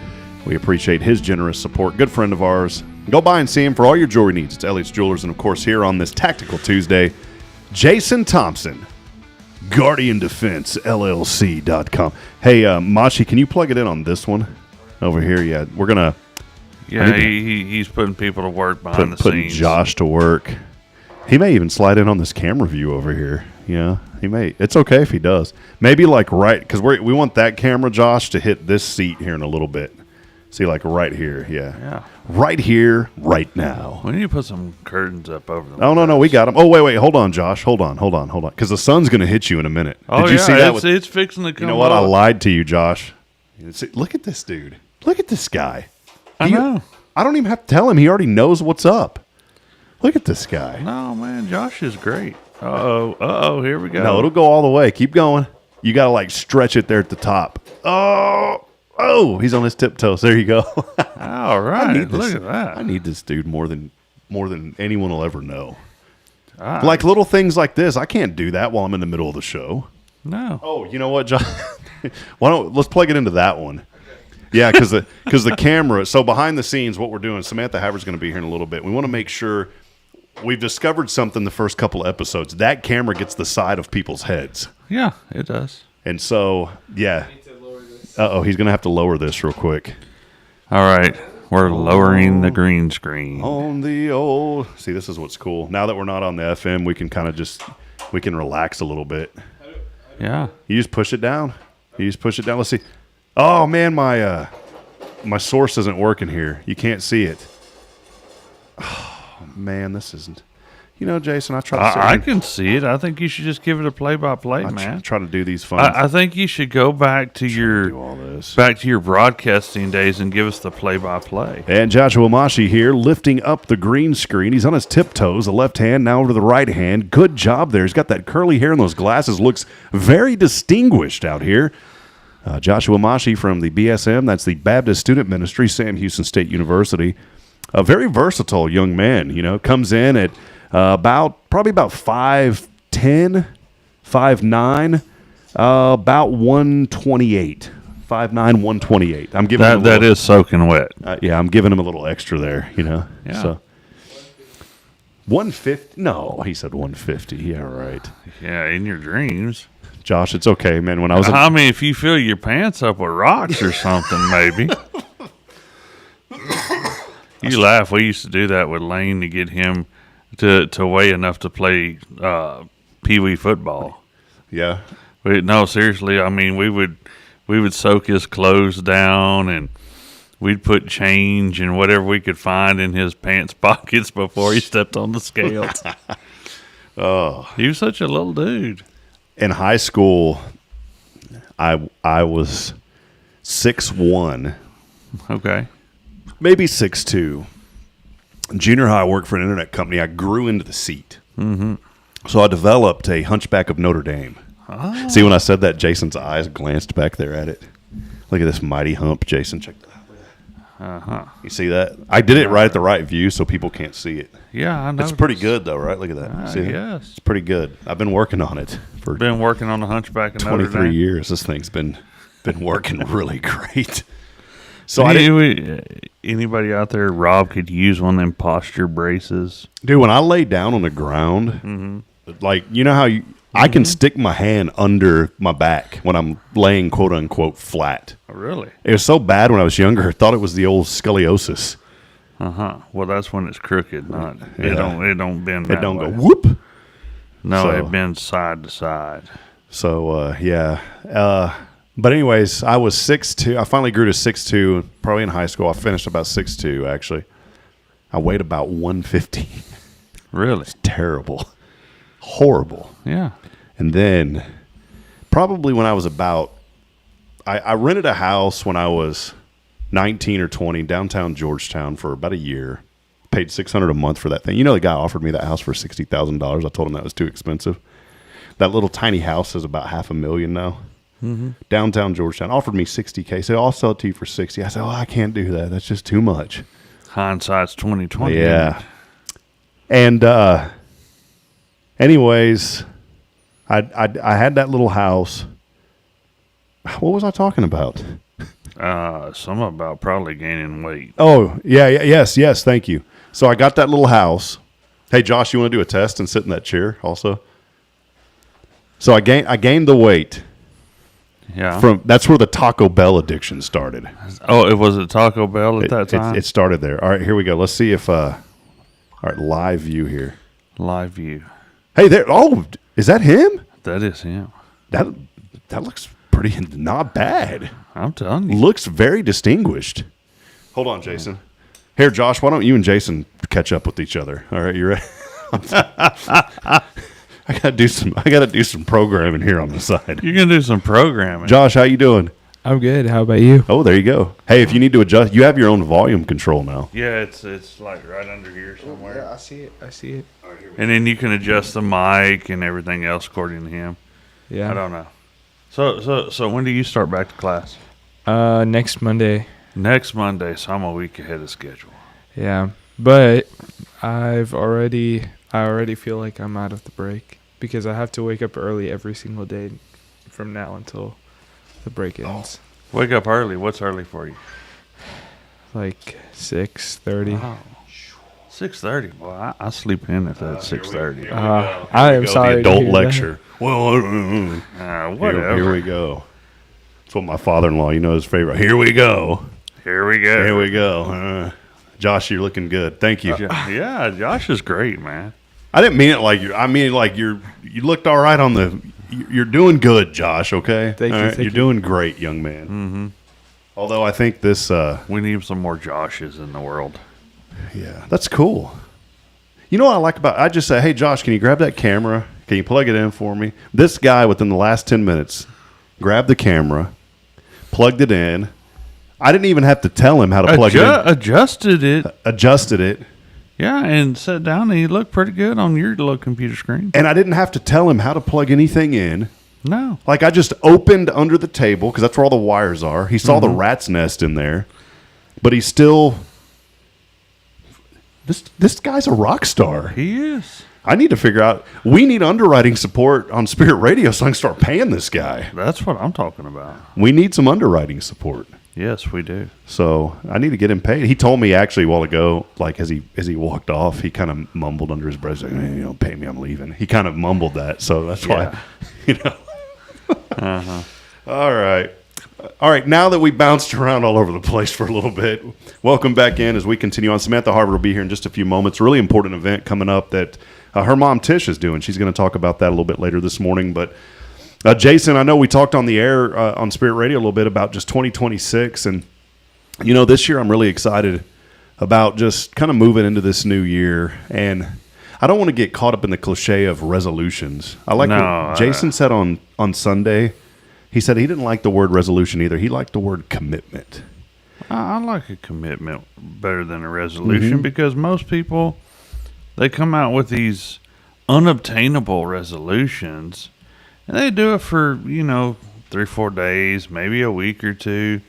we appreciate his generous support. Good friend of ours. Go by and see him for all your jewelry needs. It's Elliot's Jewelers. And, of course, here on this Tactical Tuesday, Jason Thompson, Guardian Defense, LLC.com. Hey, Machi, can you plug it in on this one? Over here, yeah. We're going to... Yeah, he's putting people to work behind the putting scenes. Josh to work. He may even slide in on this camera view over here. Yeah, he may. It's okay if he does. Maybe like right... Because we want that camera, Josh, to hit this seat here in a little bit. See, like right here, yeah. Right here, right now. We need to put some curtains up over them. Oh, no, we got them. Oh, wait, hold on, Josh. Hold on. Because the sun's going to hit you in a minute. Oh, Did you see that? It's fixing to come. You know what? Up. I lied to you, Josh. Look at this dude. Look at this guy. I know. I don't even have to tell him. He already knows what's up. Look at this guy. No, man, Josh is great. Uh-oh, here we go. No, it'll go all the way. Keep going. You got to, like, stretch it there at the top. Oh, he's on his tiptoes. There you go. All right. Look at that. I need this dude more than anyone will ever know. Like little things like this. I can't do that while I'm in the middle of the show. No. Oh, you know what, John? Let's plug it into that one. Yeah, because the camera. So behind the scenes, what we're doing, Samantha Havard's going to be here in a little bit. We want to make sure we've discovered something the first couple of episodes. That camera gets the side of people's heads. Yeah, it does. And so, yeah. He's going to have to lower this real quick. All right. We're lowering the green screen. On the old. See, this is what's cool. Now that we're not on the FM, we can kind of we can relax a little bit. Yeah. You just push it down. Let's see. Oh, man, my source isn't working here. You can't see it. Oh, man, this isn't. You know, Jason, I try to I can see it. I think you should just give it a play-by-play, man. Try to do these fun. I think you should go back to your broadcasting days and give us the play-by-play. And Joshua Mashi here, lifting up the green screen. He's on his tiptoes, the left hand now over to the right hand. Good job there. He's got that curly hair and those glasses. Looks very distinguished out here. Joshua Mashi from the BSM, that's the Baptist Student Ministry, Sam Houston State University. A very versatile young man, comes in at probably about 5'10", 5'9", about 128. 5'9", 128. I'm giving that is soaking wet. I'm giving him a little extra there, Yeah. So 150? No, he said 150. Yeah, right. Yeah, in your dreams. Josh, it's okay, man. When I was if you fill your pants up with rocks or something, maybe. You laugh. We used to do that with Lane to get him to weigh enough to play pee-wee football. Yeah. No, seriously. I mean, we would soak his clothes down, and we'd put change and whatever we could find in his pants pockets before he stepped on the scales. Oh, he was such a little dude. In high school, I was 6'1". Okay. Maybe 6'2". Junior high, I worked for an internet company. I grew into the seat. Mm-hmm. So I developed a Hunchback of Notre Dame. Oh. See, when I said that, Jason's eyes glanced back there at it. Look at this mighty hump, Jason. Check that out. Uh-huh. You see that? I did it right at the right view so people can't see it. Yeah, I know. It's pretty good, though, right? Look at that. See that? Yes. It's pretty good. I've been working on it for the Hunchback of Notre Dame. 23 years. This thing's been working really great. So anybody out there, Rob, could use one of them posture braces? Dude, when I lay down on the ground, like, you know how I can stick my hand under my back when I'm laying, quote unquote, flat. Oh, really? It was so bad when I was younger. I thought it was the old scoliosis. Well, that's when it's crooked. It don't bend. It don't go whoop. No, it bends side to side. So but anyways, I was 6'2". I finally grew to 6'2", probably in high school. I finished about 6'2", actually. I weighed about 115. Really? It's terrible. Horrible. Yeah. And then probably when I was I rented a house when I was 19 or 20 downtown Georgetown for about a year. Paid $600 a month for that thing. You know, the guy offered me that house for $60,000. I told him that was too expensive. That little tiny house is about $500,000 now. Mm-hmm. Downtown Georgetown offered me $60K. So I'll sell it to you for $60. I said, I can't do that. That's just too much. Hindsight's 20/20. Yeah. And anyways, I had that little house. What was I talking about? Some about probably gaining weight. Oh, yes, thank you. So I got that little house. Hey, Josh, you want to do a test and sit in that chair also? So I gained the weight. Yeah. That's where the Taco Bell addiction started. Oh, it was at Taco Bell at that time? It started there. All right, here we go. Let's see if all right, live view here. Live view. Hey, there. Oh, is that him? That is him. That looks pretty not bad. I'm telling you. Looks very distinguished. Hold on, Jason. Here, Josh, why don't you and Jason catch up with each other? All right, you ready? I gotta do some programming here on the side. You're gonna do some programming. Josh, how you doing? I'm good. How about you? Oh, there you go. Hey, if you need to adjust, you have your own volume control now. Yeah, it's like right under here somewhere. Yeah, I see it. And then you can adjust the mic and everything else according to him. Yeah. I don't know. So when do you start back to class? Next Monday. Next Monday, so I'm a week ahead of schedule. Yeah, but I've already I already feel like I'm out of the break because I have to wake up early every single day from now until the break ends. Wake up early. What's early for you? Like 6:30. Wow. 6:30. Well, I sleep in at that 6:30. I am sorry. The to adult hear lecture. Well, Whatever. here we go. That's what my father-in-law, his favorite. Here we go. Here we go. Here we go. Josh, you're looking good. Thank you. Yeah, Josh is great, man. I didn't mean it like you. I mean like you looked all right on the. You're doing good, Josh. Okay. Thank you. All right? Thank You're you. doing great, young man. Mm-hmm. Although I think this. We need some more Joshes in the world. Yeah, that's cool. You know what I like about? I just say, hey, Josh, can you grab that camera? Can you plug it in for me? This guy, within the last 10 minutes, grabbed the camera, plugged it in. I didn't even have to tell him how to plug it in. Adjusted it. Adjusted it. Yeah, and sat down, and he looked pretty good on your little computer screen. And I didn't have to tell him how to plug anything in. No. Like, I just opened under the table, because that's where all the wires are. He saw the rat's nest in there. But he's still... This guy's a rock star. He is. I need to figure out... We need underwriting support on Spirit Radio so I can start paying this guy. That's what I'm talking about. We need some underwriting support. Yes, we do. So I need to get him paid. He told me actually a while ago, like as he walked off, he kind of mumbled under his breath, like, "Hey, you don't pay me, I'm leaving." He kind of mumbled that, so that's why, All right. Now that we bounced around all over the place for a little bit, welcome back in as we continue on. Samantha Havard will be here in just a few moments. Really important event coming up that her mom Tish is doing. She's going to talk about that a little bit later this morning, but. Jason, I know we talked on the air on Spirit Radio a little bit about just 2026, and this year I'm really excited about just kind of moving into this new year, and I don't want to get caught up in the cliche of resolutions. I like what Jason said on Sunday. He said he didn't like the word resolution either. He liked the word commitment. I like a commitment better than a resolution because most people, they come out with these unobtainable resolutions. And they do it for, 3-4 days, maybe a week or two,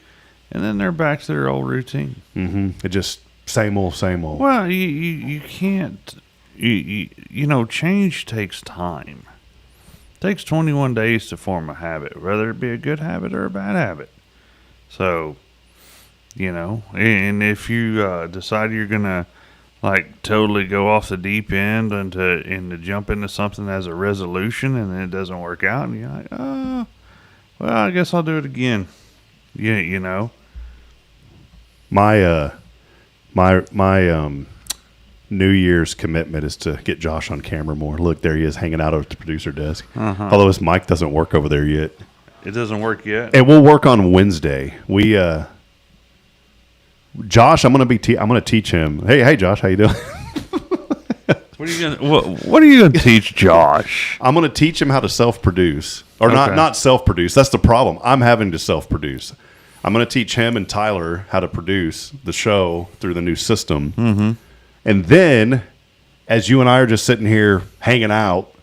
and then they're back to their old routine. Mm-hmm. It just same old. Well, you can't, change takes time. It takes 21 days to form a habit, whether it be a good habit or a bad habit. So, and if you decide you're going to, totally go off the deep end and to jump into something as a resolution and then it doesn't work out and you're like, oh, well, I guess I'll do it again. Yeah, My New Year's commitment is to get Josh on camera more. Look, there he is hanging out at the producer desk. Although his mic doesn't work over there yet. It doesn't work yet? And we'll work on Wednesday. Josh, I'm going to teach him. Hey, Josh, how you doing? What are you going to teach Josh? I'm going to teach him how to self-produce, or not self-produce. That's the problem. I'm having to self-produce. I'm going to teach him and Tyler how to produce the show through the new system, and then, as you and I are just sitting here hanging out,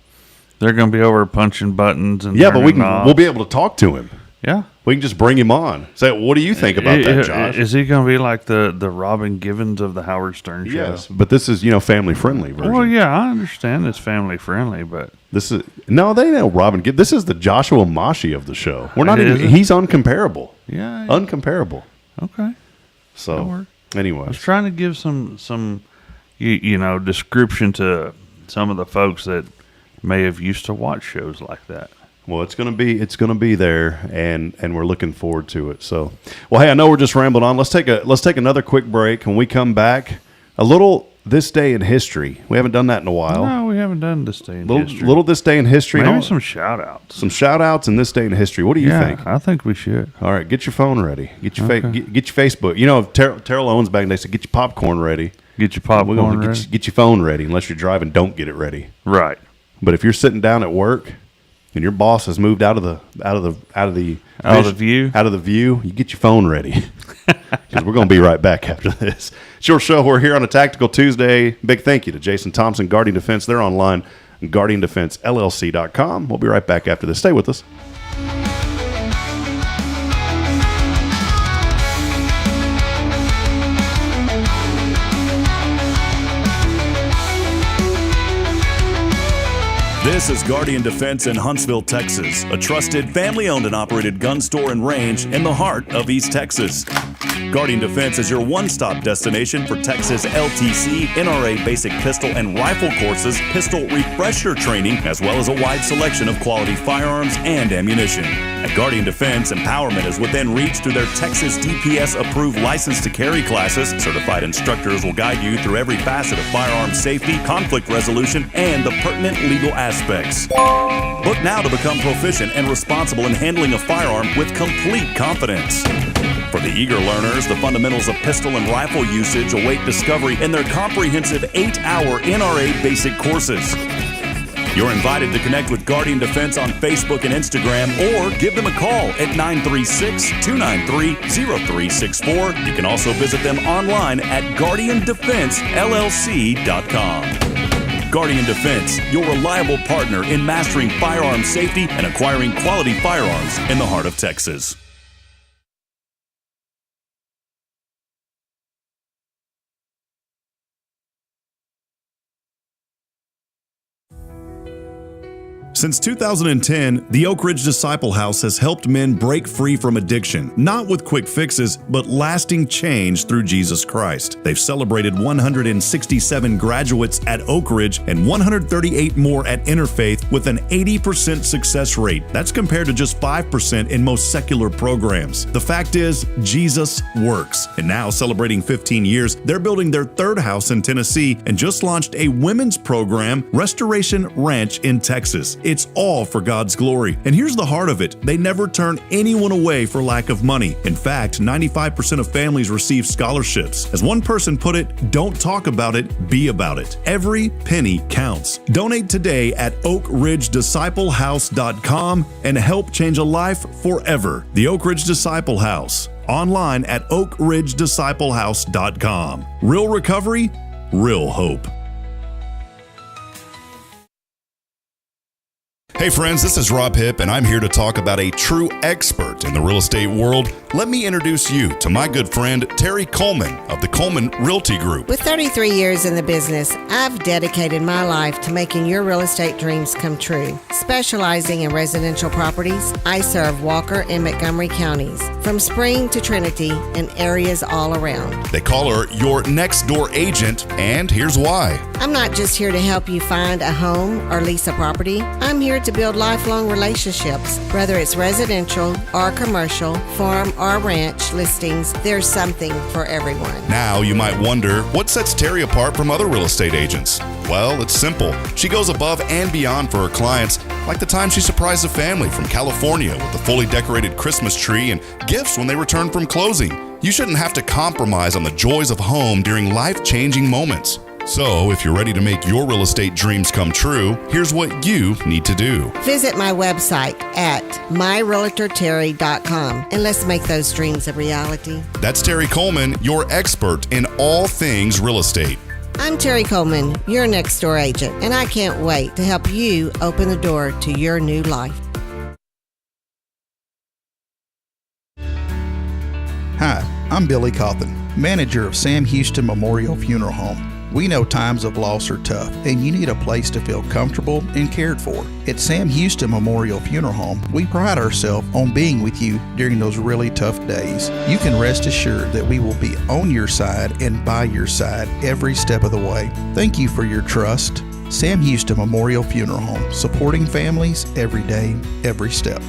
they're going to be over punching buttons and but we'll be able to talk to him. Yeah. We can just bring him on. Say, what do you think about that, Josh? Is he going to be like the Robin Givens of the Howard Stern show? Yes, but this is, family-friendly version. Well, yeah, I understand it's family-friendly, but... They know Robin Givens. This is the Joshua Mashi of the show. We're not Is even, it? he's uncomparable. Yeah. Uncomparable. Okay. So, I anyway. was trying to give some description to some of the folks that may have used to watch shows like that. Well, it's gonna be there, and we're looking forward to it. So, well, hey, I know we're just rambling on. Let's take another quick break. When we come back, a little this day in history. We haven't done that in a while. No, we haven't done this day in history. Little this day in history. Maybe some shout outs. Some shout outs in this day in history. What do you think? I think we should. All right, get your phone ready. Get your get your Facebook. Terrell Owens back, and they said get your popcorn ready. Get your popcorn ready. Get your phone ready. Unless you're driving, don't get it ready. Right. But if you're sitting down at work and your boss has moved out of the view, you get your phone ready. Because we're going to be right back after this. Short show. We're here on a Tactical Tuesday. Big thank you to Jason Thompson, Guardian Defense. They're online, guardiandefensellc.com. We'll be right back after this. Stay with us. This is Guardian Defense in Huntsville, Texas, a trusted family-owned and operated gun store and range in the heart of East Texas. Guardian Defense is your one-stop destination for Texas LTC, NRA basic pistol and rifle courses, pistol refresher training, as well as a wide selection of quality firearms and ammunition. At Guardian Defense, empowerment is within reach through their Texas DPS-approved license to carry classes. Certified instructors will guide you through every facet of firearm safety, conflict resolution, and the pertinent legal aspects. Book now to become proficient and responsible in handling a firearm with complete confidence. For the eager learners, the fundamentals of pistol and rifle usage await discovery in their comprehensive 8-hour NRA basic courses. You're invited to connect with Guardian Defense on Facebook and Instagram, or give them a call at 936-293-0364. You can also visit them online at guardiandefensellc.com. Guardian Defense, your reliable partner in mastering firearm safety and acquiring quality firearms in the heart of Texas. Since 2010, the Oak Ridge Disciple House has helped men break free from addiction, not with quick fixes, but lasting change through Jesus Christ. They've celebrated 167 graduates at Oak Ridge and 138 more at Interfaith with an 80% success rate. That's compared to just 5% in most secular programs. The fact is, Jesus works. And now, celebrating 15 years, they're building their third house in Tennessee and just launched a women's program, Restoration Ranch in Texas. It's all for God's glory. And here's the heart of it. They never turn anyone away for lack of money. In fact, 95% of families receive scholarships. As one person put it, don't talk about it, be about it. Every penny counts. Donate today at oakridgedisciplehouse.com and help change a life forever. The Oak Ridge Disciple House. Online at oakridgedisciplehouse.com. Real recovery, real hope. Hey friends, this is Rob Hipp, and I'm here to talk about a true expert in the real estate world. Let me introduce you to my good friend, Terry Coleman of the Coleman Realty Group. With 33 years in the business, I've dedicated my life to making your real estate dreams come true. Specializing in residential properties, I serve Walker and Montgomery counties, from Spring to Trinity and areas all around. They call her your next door agent, and here's why. I'm not just here to help you find a home or lease a property. I'm here to build lifelong relationships. Whether it's residential or commercial, farm or ranch listings, there's something for everyone. Now you might wonder, what sets Terry apart from other real estate agents? Well, it's simple. She goes above and beyond for her clients, like the time she surprised a family from California with a fully decorated Christmas tree and gifts when they returned from closing. You shouldn't have to compromise on the joys of home during life-changing moments. So, if you're ready to make your real estate dreams come true, here's what you need to do. Visit my website at myrealtorterry.com and let's make those dreams a reality. That's Terry Coleman, your expert in all things real estate. I'm Terry Coleman, your next door agent, and I can't wait to help you open the door to your new life. Hi, I'm Billy Cawthon, manager of Sam Houston Memorial Funeral Home. We know times of loss are tough, and you need a place to feel comfortable and cared for. At Sam Houston Memorial Funeral Home, we pride ourselves on being with you during those really tough days. You can rest assured that we will be on your side and by your side every step of the way. Thank you for your trust. Sam Houston Memorial Funeral Home, supporting families every day, every step.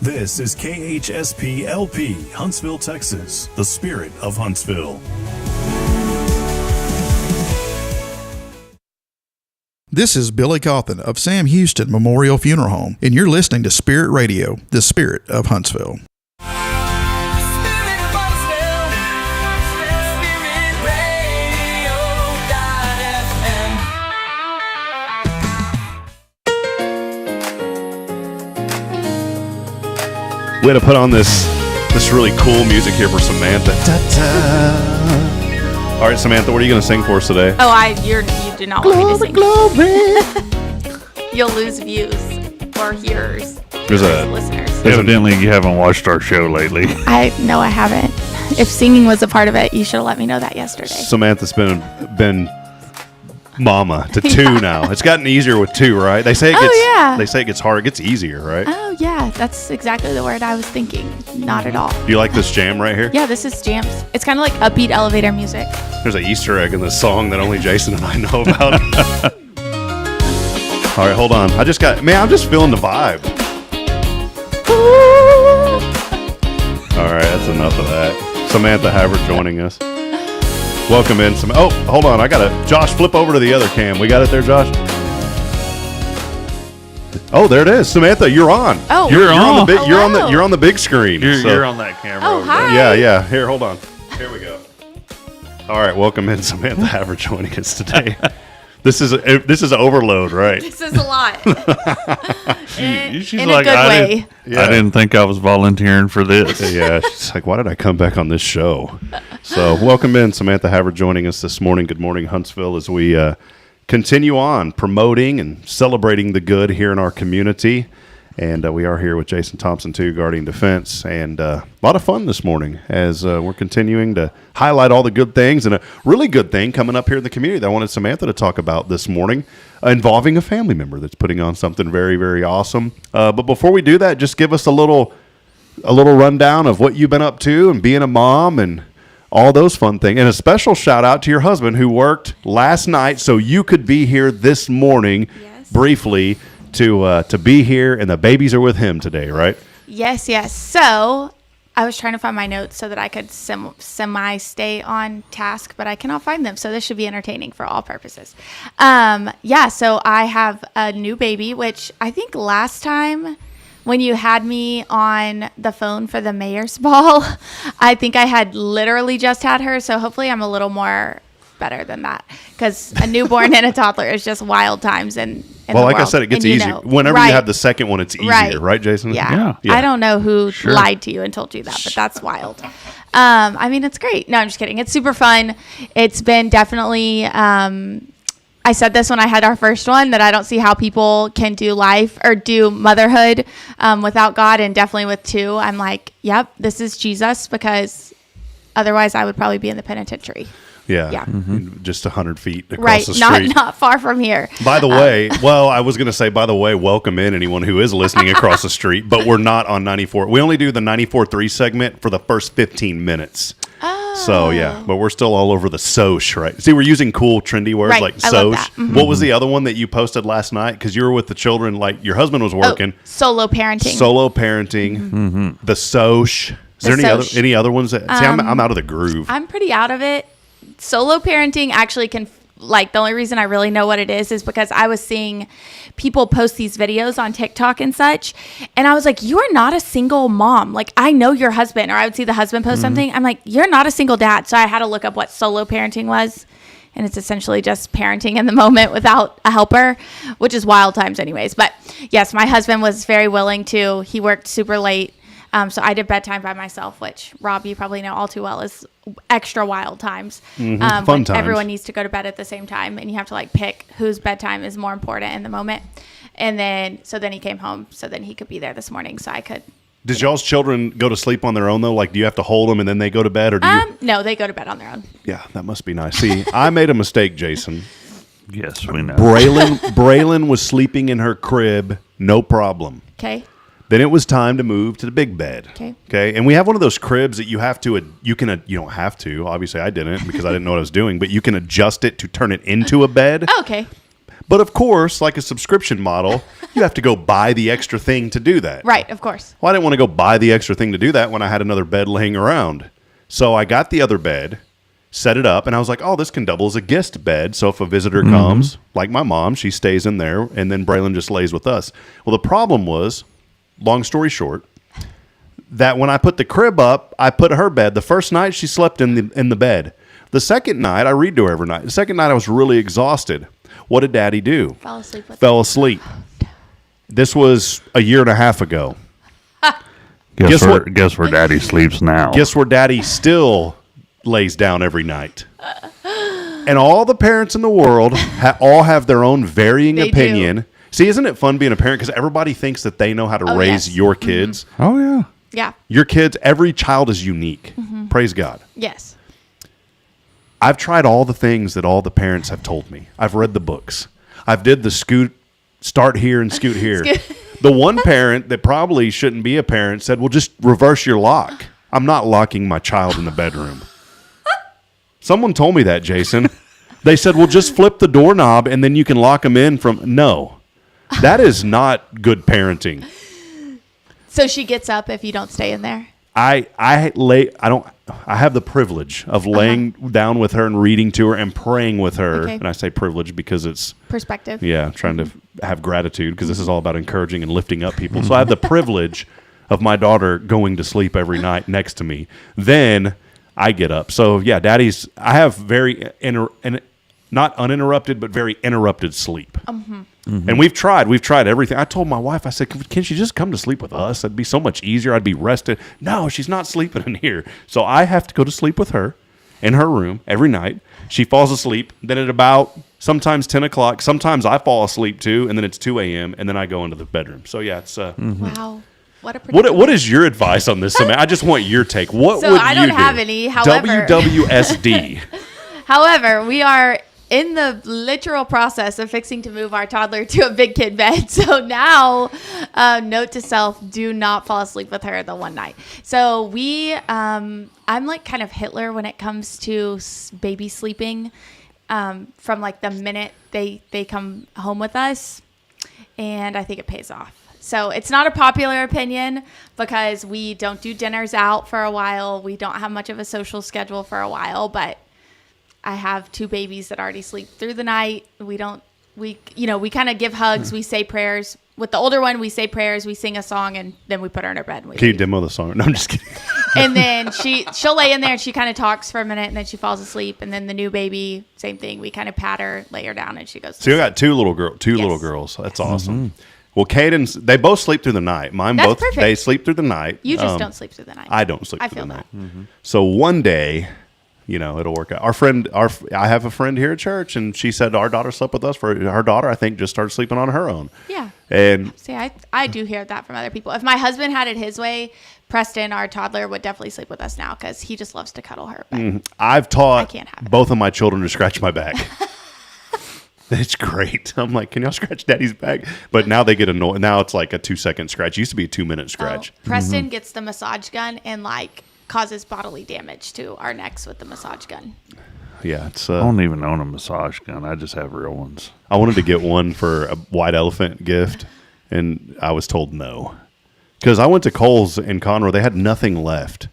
This is KHSP-LP, Huntsville, Texas, the spirit of Huntsville. This is Billy Cawthon of Sam Houston Memorial Funeral Home, and you're listening to Spirit Radio, the spirit of Huntsville. We had to put on this really cool music here for Samantha. Ta-ta. All right, Samantha, what are you going to sing for us today? Oh, you do not want me to sing. Glory. You'll lose views or hearers. There's listeners. Evidently, you haven't watched our show lately. No, I haven't. If singing was a part of it, you should have let me know that yesterday. Samantha's been mama to 2 now. It's gotten easier with 2, right? They say it gets harder. It gets easier, right? Oh, yeah. That's exactly the word I was thinking. Not at all. Do you like this jam right here? Yeah, this is jams. It's kind of like upbeat elevator music. There's an Easter egg in this song that only Jason and I know about. All right, hold on. I'm just feeling the vibe. All right, that's enough of that. Samantha Havard joining us. Welcome in. Oh, hold on. Josh, flip over to the other cam. We got it there, Josh? Oh, there it is. Samantha, you're on. Oh, you're on the big screen. You're on that camera. Oh, hi. Yeah. Here, hold on. Here we go. All right, welcome in, Samantha Havard joining us today. This is overload, right? This is a lot. She's in like, a good way. I didn't think I was volunteering for this. Yeah, she's like, why did I come back on this show? So welcome in, Samantha Havard joining us this morning. Good morning, Huntsville, as we continue on promoting and celebrating the good here in our community. And we are here with Jason Thompson, Guardian Defense, and a lot of fun this morning as we're continuing to highlight all the good things, and a really good thing coming up here in the community that I wanted Samantha to talk about this morning, involving a family member that's putting on something very, very awesome. But before we do that, just give us a little rundown of what you've been up to and being a mom and all those fun things. And a special shout out to your husband who worked last night so you could be here this morning briefly to be here, and the babies are with him today, right? Yes. So I was trying to find my notes so that I could semi stay on task, but I cannot find them. So this should be entertaining for all purposes. So I have a new baby, which I think last time when you had me on the phone for the mayor's ball, I think I had literally just had her. So hopefully I'm a little more better than that, because a newborn and a toddler is just wild times. And like I said, it gets easier. Whenever you have the second one, it's easier, right, Jason? Yeah. I don't know who lied to you and told you that, but that's wild. It's great. No, I'm just kidding. It's super fun. It's been definitely, I said this when I had our first one, that I don't see how people can do life or do motherhood without God, and definitely with 2. I'm like, yep, this is Jesus, because otherwise I would probably be in the penitentiary. Yeah. Mm-hmm. Just 100 feet across the street. Not far from here. By the way, I was going to say, welcome in anyone who is listening across the street, but we're not on 94. We only do the 94.3 segment for the first 15 minutes. Oh. So, yeah, but we're still all over the soch, right? See, we're using cool, trendy words like soch. Mm-hmm. What was the other one that you posted last night? Because you were with the children, like your husband was working. Solo parenting. Mm-hmm. The soch. Is there any other ones? I'm out of the groove. I'm pretty out of it. Solo parenting actually can, the only reason I really know what it is because I was seeing people post these videos on TikTok and such, and I was like, you are not a single mom. Like, I know your husband, or I would see the husband post something. I'm like, you're not a single dad. So I had to look up what solo parenting was, and it's essentially just parenting in the moment without a helper, which is wild times anyways. But yes, my husband was very willing to. He worked super late. So I did bedtime by myself, which, Rob, you probably know all too well is extra wild times. Fun times. Everyone needs to go to bed at the same time, and you have to pick whose bedtime is more important in the moment. And then he came home, so then he could be there this morning, so I could. Did y'all's children go to sleep on their own, though? Do you have to hold them and then they go to bed, or do you? No, they go to bed on their own. Yeah, that must be nice. See, I made a mistake, Jason. Yes, we know. Braylon was sleeping in her crib, no problem. Okay. Then it was time to move to the big bed. Okay. And we have one of those cribs that you don't have to. Obviously, I didn't because I didn't know what I was doing. But you can adjust it to turn it into a bed. Oh, okay. But of course, like a subscription model, you have to go buy the extra thing to do that. Right, of course. Well, I didn't want to go buy the extra thing to do that when I had another bed laying around. So I got the other bed, set it up, and I was like, oh, this can double as a guest bed. So if a visitor comes, like my mom, she stays in there, and then Braylon just lays with us. Well, the problem was, long story short, that when I put the crib up, I put her bed. The first night she slept in the bed. The second night, I read to her every night. The second night I was really exhausted. What did Daddy do? Fell asleep. This was a year and a half ago. Guess where Daddy sleeps now. Guess where Daddy still lays down every night. And all the parents in the world all have their own varying opinion. See, isn't it fun being a parent? Because everybody thinks that they know how to raise your kids. Oh, yeah. Yeah. Your kids, every child is unique. Praise God. Yes. I've tried all the things that all the parents have told me. I've read the books. I've did the start here and scoot here. The one parent that probably shouldn't be a parent said, well, just reverse your lock. I'm not locking my child in the bedroom. Someone told me that, Jason. They said, well, just flip the doorknob and then you can lock them in from. No, that is not good parenting. So she gets up if you don't stay in there? I have the privilege of laying down with her and reading to her and praying with her. Okay. And I say privilege because it's perspective. Yeah, trying to have gratitude because this is all about encouraging and lifting up people. So I have the privilege of my daughter going to sleep every night next to me. Then I get up. So yeah, I have very not uninterrupted, but very interrupted sleep. And we've tried everything. I told my wife, I said, can she just come to sleep with us? That'd be so much easier. I'd be rested. No, she's not sleeping in here. So I have to go to sleep with her in her room every night. She falls asleep. Then at about sometimes 10 o'clock, sometimes I fall asleep too. And then it's 2 a.m. And then I go into the bedroom. So yeah, it's Wow. What is your advice on this, Samantha? I just want your take. What would you do? I don't have any. However, WWSD. However, we are in the literal process of fixing to move our toddler to a big kid bed. So now, note to self, do not fall asleep with her the one night. So I'm like kind of Hitler when it comes to baby sleeping, from like the minute they come home with us. And I think it pays off. So it's not a popular opinion because we don't do dinners out for a while. We don't have much of a social schedule for a while, but I have 2 babies that already sleep through the night. We kind of give hugs. We say prayers. With the older one, we say prayers. We sing a song, and then we put her in her bed. And Can you demo the song? No, I'm just kidding. And then she'll lay in there, and she kind of talks for a minute, and then she falls asleep. And then the new baby, same thing. We kind of pat her, lay her down, and she goes to sleep. So you got two little girls. That's awesome. Well, Caden's, they both sleep through the night. That's perfect. They sleep through the night. You just don't sleep through the night. I don't sleep through the night. Mm-hmm. So one day, it'll work out. I have a friend here at church, and she said our daughter slept with us. Her daughter, I think, just started sleeping on her own. Yeah. And see, I do hear that from other people. If my husband had it his way, Preston, our toddler, would definitely sleep with us now because he just loves to cuddle her. But I've taught both of my children to scratch my back. It's great. I'm like, can y'all scratch daddy's back? But now they get annoyed. Now it's like a 2-second scratch. It used to be a 2-minute scratch. Preston gets the massage gun and causes bodily damage to our necks with the massage gun. Yeah, it's. I don't even own a massage gun. I just have real ones. I wanted to get one for a white elephant gift, and I was told no because I went to Kohl's in Conroe. They had nothing left.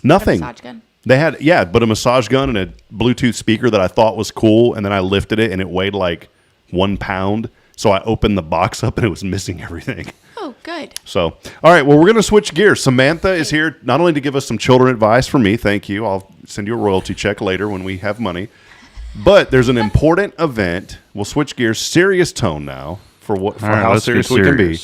Nothing. A massage gun. They had but a massage gun and a Bluetooth speaker that I thought was cool, and then I lifted it and it weighed like 1 pound. So I opened the box up and it was missing everything. Oh, good. So, all right, well, we're going to switch gears. Samantha is here not only to give us some children advice for me, thank you. I'll send you a royalty check later when we have money. But there's an important event. We'll switch gears, serious tone now for how serious we can be.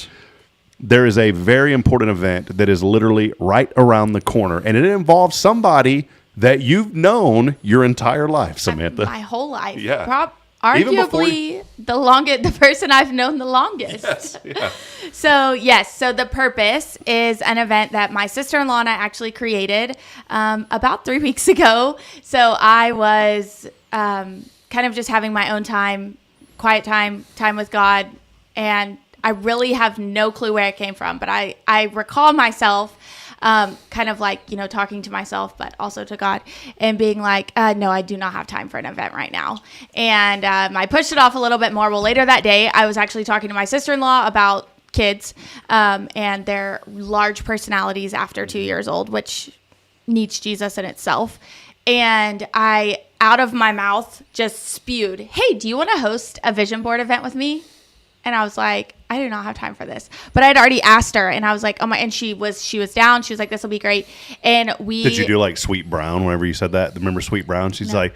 There is a very important event that is literally right around the corner, and it involves somebody that you've known your entire life, Samantha. My whole life. Yeah. Arguably the person I've known the longest. Yes. Yeah. So the purpose is an event that my sister-in-law and I actually created about 3 weeks ago. So I was kind of just having my own time, quiet time with God, and I really have no clue where it came from, but I recall myself kind of like, talking to myself, but also to God and being like, no, I do not have time for an event right now. And I pushed it off a little bit more. Well, later that day, I was actually talking to my sister-in-law about kids and their large personalities after 2 years old, which needs Jesus in itself. And I, out of my mouth, just spewed, hey, do you want to host a vision board event with me? And I was like, I do not have time for this. But I'd already asked her, and I was like, oh my, and she was down. She was like, this will be great. And Did you do like Sweet Brown whenever you said that? Remember Sweet Brown? She's like,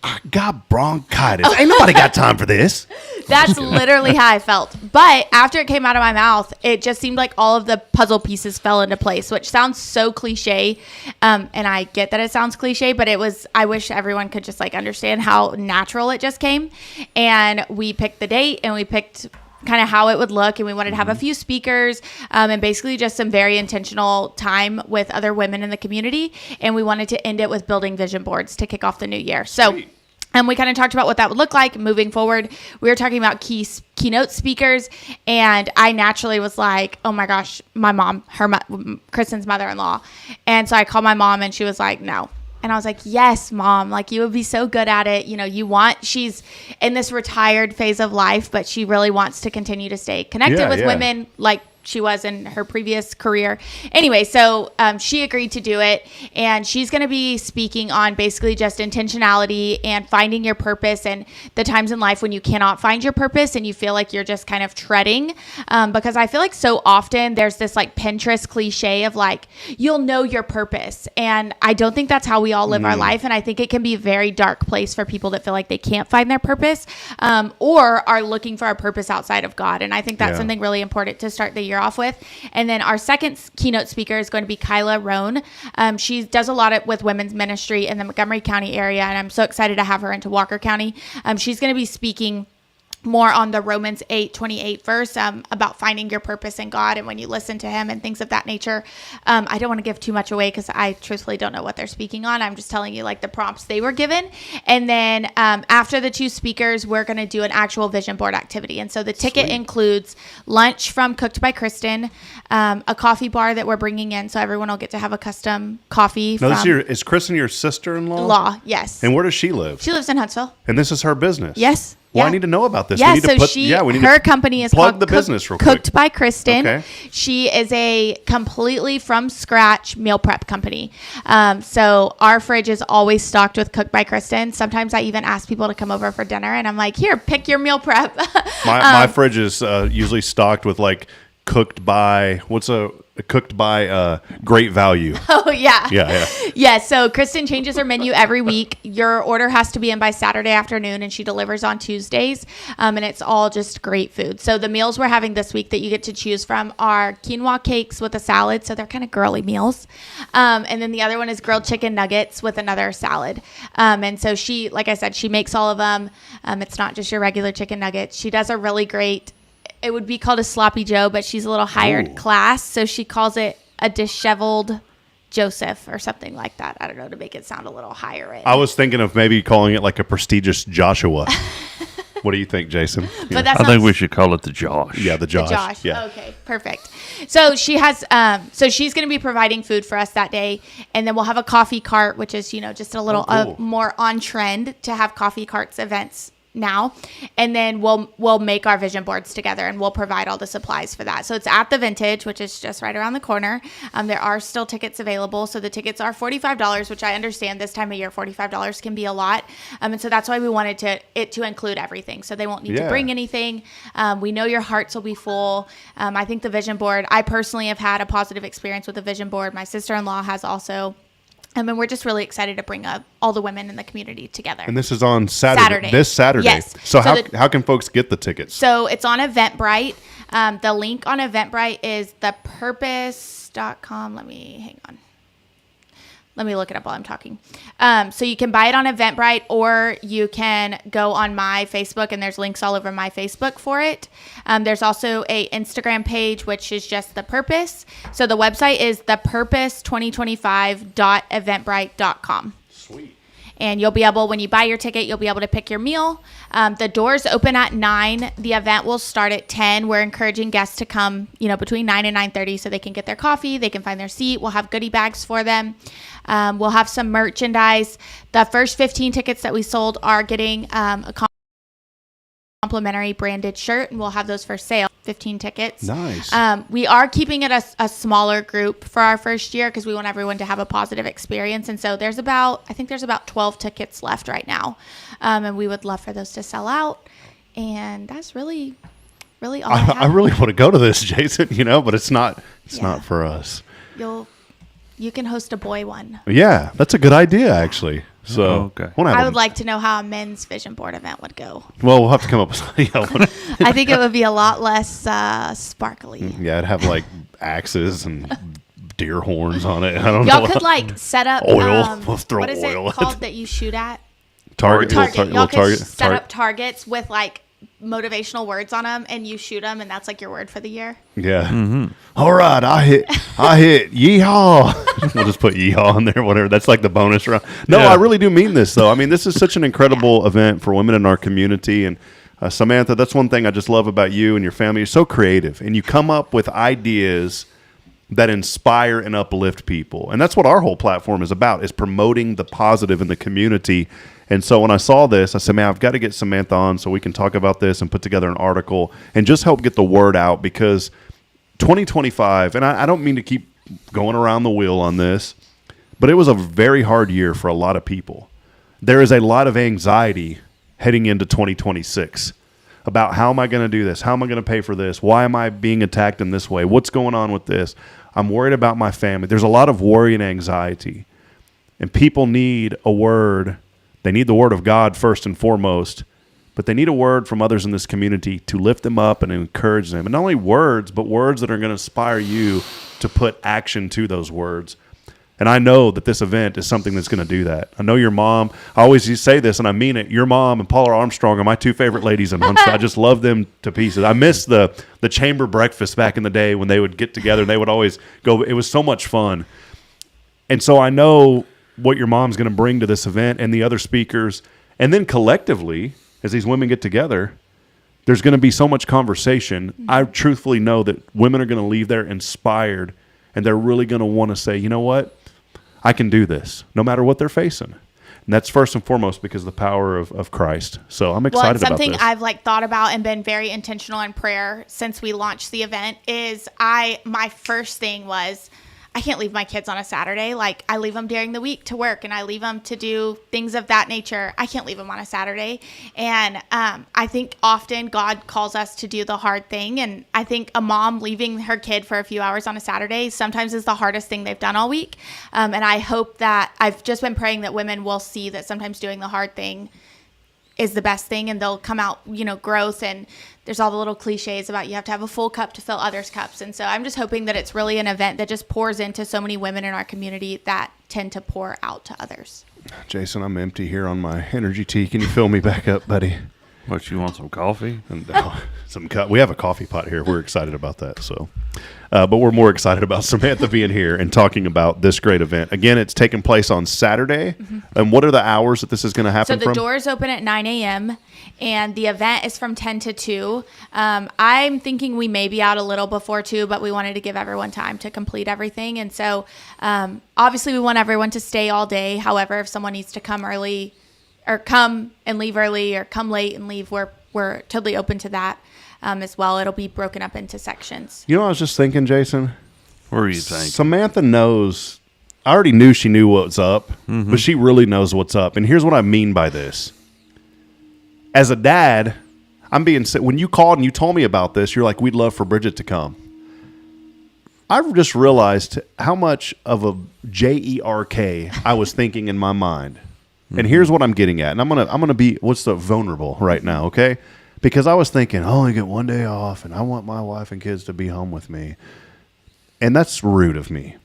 I got bronchitis. Ain't nobody got time for this. That's literally how I felt. But after it came out of my mouth, it just seemed like all of the puzzle pieces fell into place, which sounds so cliche. And I get that it sounds cliche, but I wish everyone could just understand how natural it just came. And we picked the date and we picked kind of how it would look, and we wanted to have a few speakers, and basically just some very intentional time with other women in the community. And we wanted to end it with building vision boards to kick off the new year. So and we kind of talked about what that would look like moving forward. We were talking about keynote speakers, and I naturally was like, oh my gosh, my mom, Kristen's mother-in-law. And so I called my mom, and she was like, no. And I was like, yes, Mom, like you would be so good at it. You know, she's in this retired phase of life, but she really wants to continue to stay connected with women like she was in her previous career. Anyway, so she agreed to do it, and she's going to be speaking on basically just intentionality and finding your purpose and the times in life when you cannot find your purpose and you feel like you're just kind of treading, because I feel like so often there's this like Pinterest cliche of like, you'll know your purpose. And I don't think that's how we all live our life. And I think it can be a very dark place for people that feel like they can't find their purpose, or are looking for a purpose outside of God. And I think that's something really important to start the year off with. And then our second keynote speaker is going to be Kyla Roan. She does a lot with women's ministry in the Montgomery County area, and I'm so excited to have her into Walker County. She's going to be speaking more on the Romans 8:28 verse, about finding your purpose in God and when you listen to him and things of that nature. I don't want to give too much away because I truthfully don't know what they're speaking on. I'm just telling you like the prompts they were given. And then after the two speakers, we're going to do an actual vision board activity. And so the ticket includes lunch from Cooked by Kristen, a coffee bar that we're bringing in, so everyone will get to have a custom coffee. Now, is Kristen your sister-in-law? Yes. And where does she live? She lives in Huntsville. And this is her business? Yes. Well, I need to know about this. Yeah, we need so to her company is plug called the business real quick. Cooked by Kristen. Okay. She is a completely from scratch meal prep company. So our fridge is always stocked with Cooked by Kristen. Sometimes I even ask people to come over for dinner, and I'm like, here, pick your meal prep. My fridge is usually stocked with like cooked by Great Value. Oh, yeah. Yeah. Yeah, so Kristen changes her menu every week. Your order has to be in by Saturday afternoon, and she delivers on Tuesdays, and it's all just great food. So the meals we're having this week that you get to choose from are quinoa cakes with a salad, so they're kind of girly meals. And then the other one is grilled chicken nuggets with another salad. And so she, like I said, she makes all of them. It's not just your regular chicken nuggets. She does a really great, it would be called a sloppy Joe, but she's a little higher class, so she calls it a disheveled Joseph or something like that. I don't know, to make it sound a little higher end. I was thinking of maybe calling it like a prestigious Joshua. What do you think, Jason? But I think we should call it the Josh. Yeah, the Josh. The Josh. Yeah. Okay, perfect. So she has, so she's going to be providing food for us that day, and then we'll have a coffee cart, which is, just a little more on trend to have coffee carts events now. And then we'll make our vision boards together, and we'll provide all the supplies for that. So it's at the Vintage, which is just right around the corner. There are still tickets available. So the tickets are $45, which I understand this time of year, $45 can be a lot. And so that's why we wanted it to include everything. So they won't need to bring anything. We know your hearts will be full. I think the vision board, I personally have had a positive experience with the vision board. My sister-in-law has also. And we're just really excited to bring up all the women in the community together. And this is on Saturday. This Saturday. Yes. So how can folks get the tickets? So it's on Eventbrite. The link on Eventbrite is thepurpose.com. Hang on. Let me look it up while I'm talking. So you can buy it on Eventbrite, or you can go on my Facebook, and there's links all over my Facebook for it. There's also a Instagram page, which is just The Purpose. So the website is thepurpose2025.eventbrite.com. Sweet. And you'll be able, when you buy your ticket, you'll be able to pick your meal. The doors open at 9. The event will start at 10. We're encouraging guests to come, between 9 and 9:30 so they can get their coffee, they can find their seat. We'll have goodie bags for them. We'll have some merchandise. The first 15 tickets that we sold are getting a complimentary branded shirt, and we'll have those for sale. 15 tickets. Nice. We are keeping it a smaller group for our first year because we want everyone to have a positive experience. And so there's about 12 tickets left right now. And we would love for those to sell out. And that's really all I have. I really want to go to this, Jason, but it's not for us. You can host a boy one. Yeah, that's a good idea, actually. So I would like to know how a men's vision board event would go. Well, we'll have to come up with something. I think it would be a lot less sparkly. Yeah, it'd have like axes and deer horns on it. I don't Y'all know. could set up oil. We'll throw what is oil it called that you shoot at? Target. Y'all could set up targets with motivational words on them, and you shoot them, and that's like your word for the year. Yeah. All right, I hit. Yeehaw. We'll just put yeehaw in there, whatever. That's like the bonus round. No, I really do mean this, though. I mean, this is such an incredible event for women in our community. And Samantha, that's one thing I just love about you and your family. You're so creative, and you come up with ideas that inspire and uplift people. And that's what our whole platform is about, is promoting the positive in the community. And so when I saw this, I said, man, I've got to get Samantha on so we can talk about this and put together an article and just help get the word out, because 2025, and I don't mean to keep going around the wheel on this, but it was a very hard year for a lot of people. There is a lot of anxiety heading into 2026 about how am I going to do this? How am I going to pay for this? Why am I being attacked in this way? What's going on with this? I'm worried about my family. There's a lot of worry and anxiety, and people need a word. They need the word of God first and foremost, but they need a word from others in this community to lift them up and encourage them. And not only words, but words that are going to inspire you to put action to those words. And I know that this event is something that's going to do that. I know your mom, I always say this, and I mean it, your mom and Paula Armstrong are my two favorite ladies in Huntsville. I just love them to pieces. I miss the chamber breakfast back in the day when they would get together and they would always go. It was so much fun. And so I know what your mom's going to bring to this event and the other speakers. And then collectively, as these women get together, there's going to be so much conversation. I truthfully know that women are going to leave there inspired, and they're really going to want to say, you know what? I can do this, no matter what they're facing. And that's first and foremost because of the power of Christ. So I'm excited about this. Something I've thought about and been very intentional in prayer since we launched the event is my first thing was, I can't leave my kids on a Saturday. I leave them during the week to work, and I leave them to do things of that nature. I can't leave them on a Saturday. And I think often God calls us to do the hard thing. And I think a mom leaving her kid for a few hours on a Saturday sometimes is the hardest thing they've done all week. And I hope that I've just been praying that women will see that sometimes doing the hard thing is the best thing, and they'll come out, growth. And there's all the little cliches about you have to have a full cup to fill others' cups. And so I'm just hoping that it's really an event that just pours into so many women in our community that tend to pour out to others. Jason, I'm empty here on my energy tea. Can you fill me back up, buddy? What, you want some coffee? And, we have a coffee pot here. We're excited about that. So, but we're more excited about Samantha being here and talking about this great event. Again, it's taking place on Saturday. Mm-hmm. And what are the hours that this is going to happen? So the doors open at 9 a.m. and the event is from 10 to 2. I'm thinking we may be out a little before 2, but we wanted to give everyone time to complete everything. And so obviously we want everyone to stay all day. However, if someone needs to come early or come and leave early or come late and leave, we're totally open to that as well. It'll be broken up into sections. You know what I was just thinking, Jason? What were you thinking? Samantha knows. I already knew she knew what's up, but she really knows what's up. And here's what I mean by this. As a dad, when you called and you told me about this, you're like, we'd love for Bridget to come. I've just realized how much of a jerk I was thinking in my mind. And here's what I'm getting at. And I'm gonna be vulnerable right now, okay? Because I was thinking, I only get one day off, and I want my wife and kids to be home with me. And that's rude of me.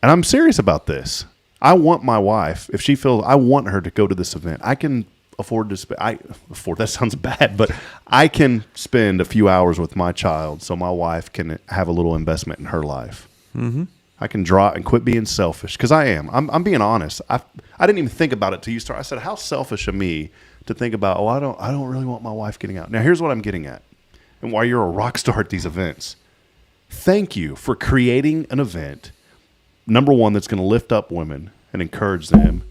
And I'm serious about this. I want my wife, if she feels, I want her to go to this event. I can afford to spend, that sounds bad, but I can spend a few hours with my child so my wife can have a little investment in her life. Mm-hmm. I can draw and quit being selfish, because I am. I'm being honest. I didn't even think about it till you start. I said, how selfish of me to think about, I don't really want my wife getting out. Now, here's what I'm getting at, and why you're a rock star at these events. Thank you for creating an event, number one, that's going to lift up women and encourage them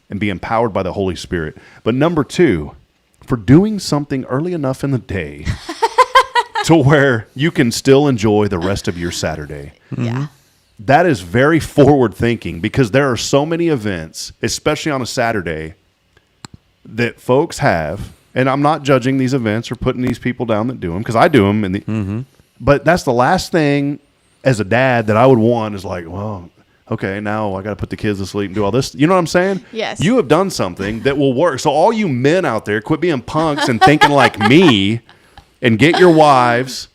and be empowered by the Holy Spirit. But number two, for doing something early enough in the day to where you can still enjoy the rest of your Saturday. Yeah. That is very forward thinking, because there are so many events, especially on a Saturday, that folks have, and I'm not judging these events or putting these people down that do them, because I do them. But that's the last thing as a dad that I would want is like, well, okay, now I got to put the kids to sleep and do all this. You know what I'm saying? Yes. You have done something that will work. So all you men out there, quit being punks and thinking like me, and get your wives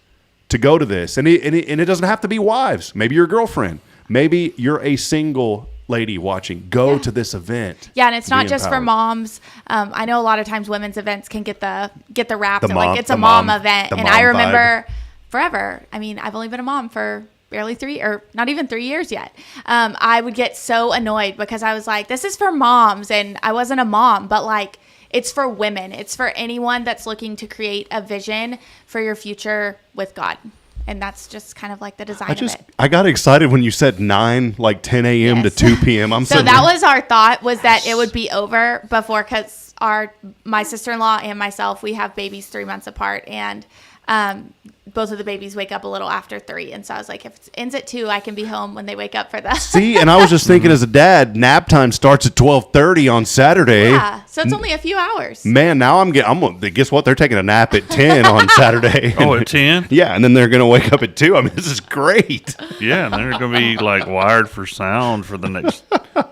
to go to this. And it doesn't have to be wives. Maybe your girlfriend. Maybe you're a single lady watching, go to this event. Yeah, and it's not Be just for empowered. moms. I know a lot of times women's events can get the rap that mom- like it's a the mom mom- event. the And mom I remember vibe. forever. I mean, I've only been a mom for barely 3 or not even 3 years yet. I would get so annoyed because I was like, this is for moms, and I wasn't a mom, but like it's for women. It's for anyone that's looking to create a vision for your future with God. And that's just kind of like the design of it. I got excited when you said 10 a.m. to 2 p.m. I'm So sitting that there- was our thought, was that it would be over before, because my sister-in-law and myself, we have babies 3 months apart, and both of the babies wake up a little after 3. And so I was like, if it ends at 2, I can be home when they wake up for that. See, and I was just thinking as a dad, nap time starts at 12:30 on Saturday. Yeah, so it's only a few hours. Man, now guess what? They're taking a nap at 10 on Saturday. Oh, at 10? Yeah, and then they're going to wake up at 2. I mean, this is great. Yeah, and they're going to be like wired for sound for the next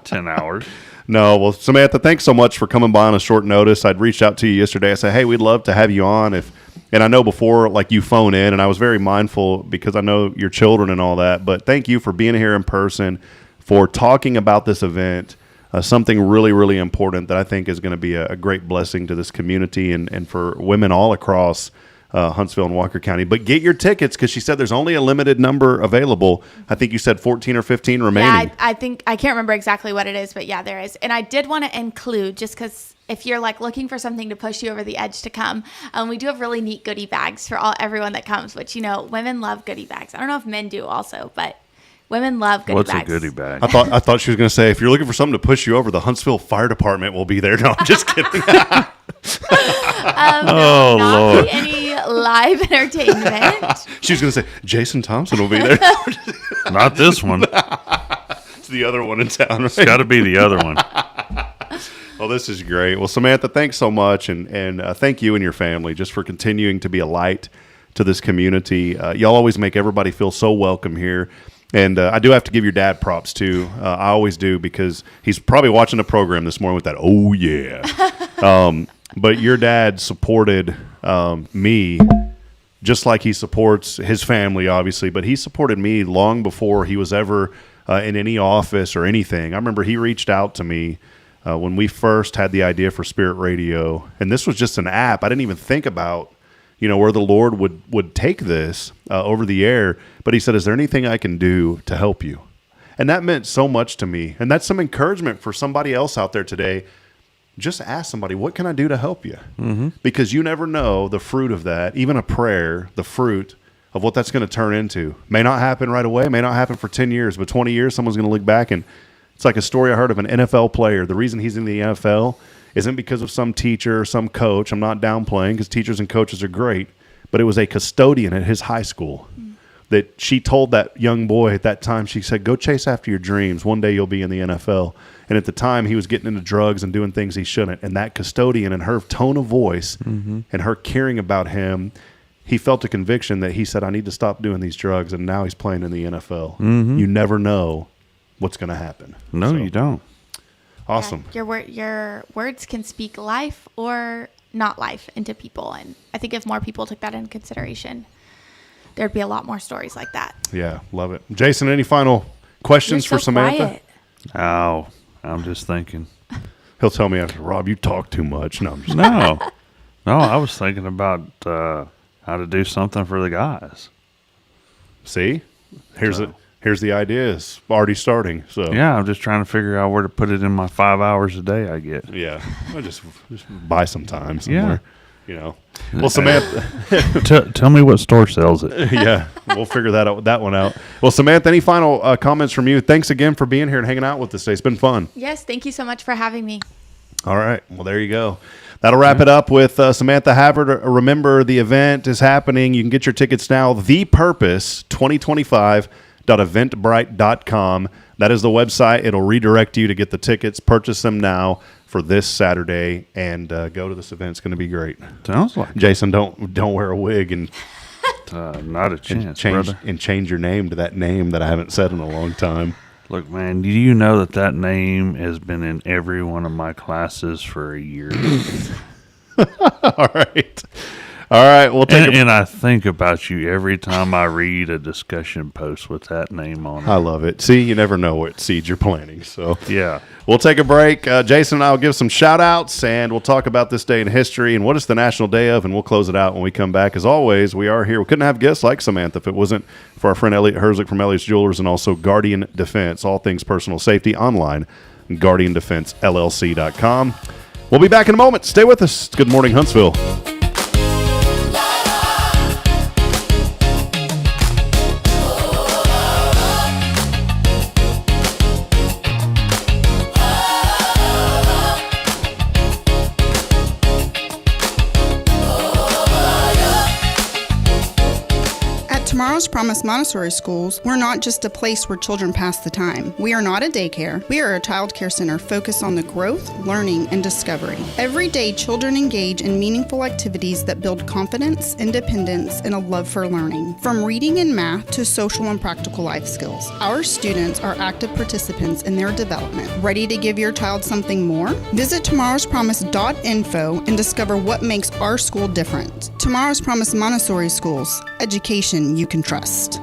10 hours. No, well, Samantha, thanks so much for coming by on a short notice. I'd reached out to you yesterday. I said, hey, we'd love to have you on. And I know before, like, you phone in, and I was very mindful because I know your children and all that. But thank you for being here in person, for talking about this event, something really, really important that I think is going to be a great blessing to this community and for women all across Huntsville and Walker County. But get your tickets, because she said there's only a limited number available. I think you said 14 or 15 remaining. Yeah, I think, I can't remember exactly what it is, but yeah, there is. And I did want to include, just because if you're like looking for something to push you over the edge to come, we do have really neat goodie bags for everyone that comes, which, you know, women love goodie bags. I don't know if men do also, but women love goodie What's bags. a goodie bag? I thought she was going to say, if you're looking for something to push you over, the Huntsville Fire Department will be there. No, I'm just kidding. Oh, Not Lord. be any live entertainment. She was going to say, Jason Thompson will be there. Not this one. It's the other one in town, It's right? got to be the other one. Well, this is great. Well, Samantha, thanks so much. And thank you and your family just for continuing to be a light to this community. Y'all always make everybody feel so welcome here. And I do have to give your dad props, too. I always do, because he's probably watching the program this morning with that, oh, yeah. But your dad supported me just like he supports his family, obviously. But he supported me long before he was ever in any office or anything. I remember he reached out to me when we first had the idea for Spirit Radio. And this was just an app. I didn't even think about, where the Lord would take this over the air. But he said, is there anything I can do to help you? And that meant so much to me. And that's some encouragement for somebody else out there today. Just ask somebody, what can I do to help you? Mm-hmm. Because you never know the fruit of that, even a prayer, the fruit of what that's going to turn into. May not happen right away, may not happen for 10 years, but 20 years, someone's going to look back. And it's like a story I heard of an NFL player. The reason he's in the NFL isn't because of some teacher or some coach. I'm not downplaying, because teachers and coaches are great. But it was a custodian at his high school that she told that young boy at that time, she said, go chase after your dreams. One day you'll be in the NFL. And at the time, he was getting into drugs and doing things he shouldn't. And that custodian and her tone of voice and her caring about him, he felt a conviction that he said, I need to stop doing these drugs. And now he's playing in the NFL. Mm-hmm. You never know what's going to happen. No, you don't. Awesome. Yeah, your words can speak life or not life into people. And I think if more people took that into consideration, there'd be a lot more stories like that. Yeah, love it. Jason, any final questions You're for so Samantha? quiet. Oh, I'm just thinking. He'll tell me after, Rob, you talk too much. No, I'm just No, I was thinking about how to do something for the guys. See? Here's the idea. It's already starting. So Yeah, I'm just trying to figure out where to put it in my 5 hours a day I get. Yeah. I'll just buy some time somewhere. Well, Samantha, tell me what store sells it. Yeah, we'll figure that one out. Well, Samantha, any final comments from you? Thanks again for being here and hanging out with us today. It's been fun. Yes, thank you so much for having me. All right. Well, there you go. That'll wrap it up with Samantha Havard. Remember, the event is happening. You can get your tickets now. thepurpose2025.eventbrite.com. That is the website. It'll redirect you to get the tickets. Purchase them now for this Saturday and go to this event. It's going to be great. Sounds like Jason, don't wear a wig and not a chance, brother. Change your name to that name that I haven't said in a long time. Look, man, do you know that name has been in every one of my classes for a year? All right. All right, we'll take and I think about you every time I read a discussion post with that name on it. I love it. See, you never know what seeds you're planting. So yeah. We'll take a break. Jason and I will give some shout-outs, and we'll talk about this day in history and what it's the national day of, and we'll close it out when we come back. As always, we are here. We couldn't have guests like Samantha if it wasn't for our friend Elliot Herzig from Elliott's Jewelers and also Guardian Defense, all things personal safety online, guardiandefensellc.com. We'll be back in a moment. Stay with us. Good morning, Huntsville. Tomorrow's Promise Montessori Schools, we're not just a place where children pass the time. We are not a daycare. We are a child care center focused on the growth, learning, and discovery. Every day, children engage in meaningful activities that build confidence, independence, and a love for learning. From reading and math to social and practical life skills, our students are active participants in their development. Ready to give your child something more? Visit tomorrowspromise.info and discover what makes our school different. Tomorrow's Promise Montessori Schools, education you can trust.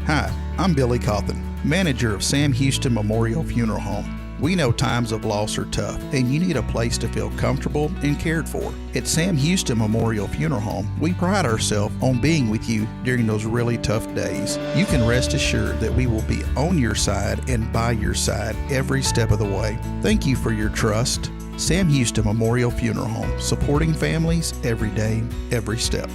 Hi, I'm Billy Cawthon, manager of Sam Houston Memorial Funeral Home. We know times of loss are tough, and you need a place to feel comfortable and cared for. At Sam Houston Memorial Funeral Home, we pride ourselves on being with you during those really tough days. You can rest assured that we will be on your side and by your side every step of the way. Thank you for your trust. Sam Houston Memorial Funeral Home, supporting families every day, every step.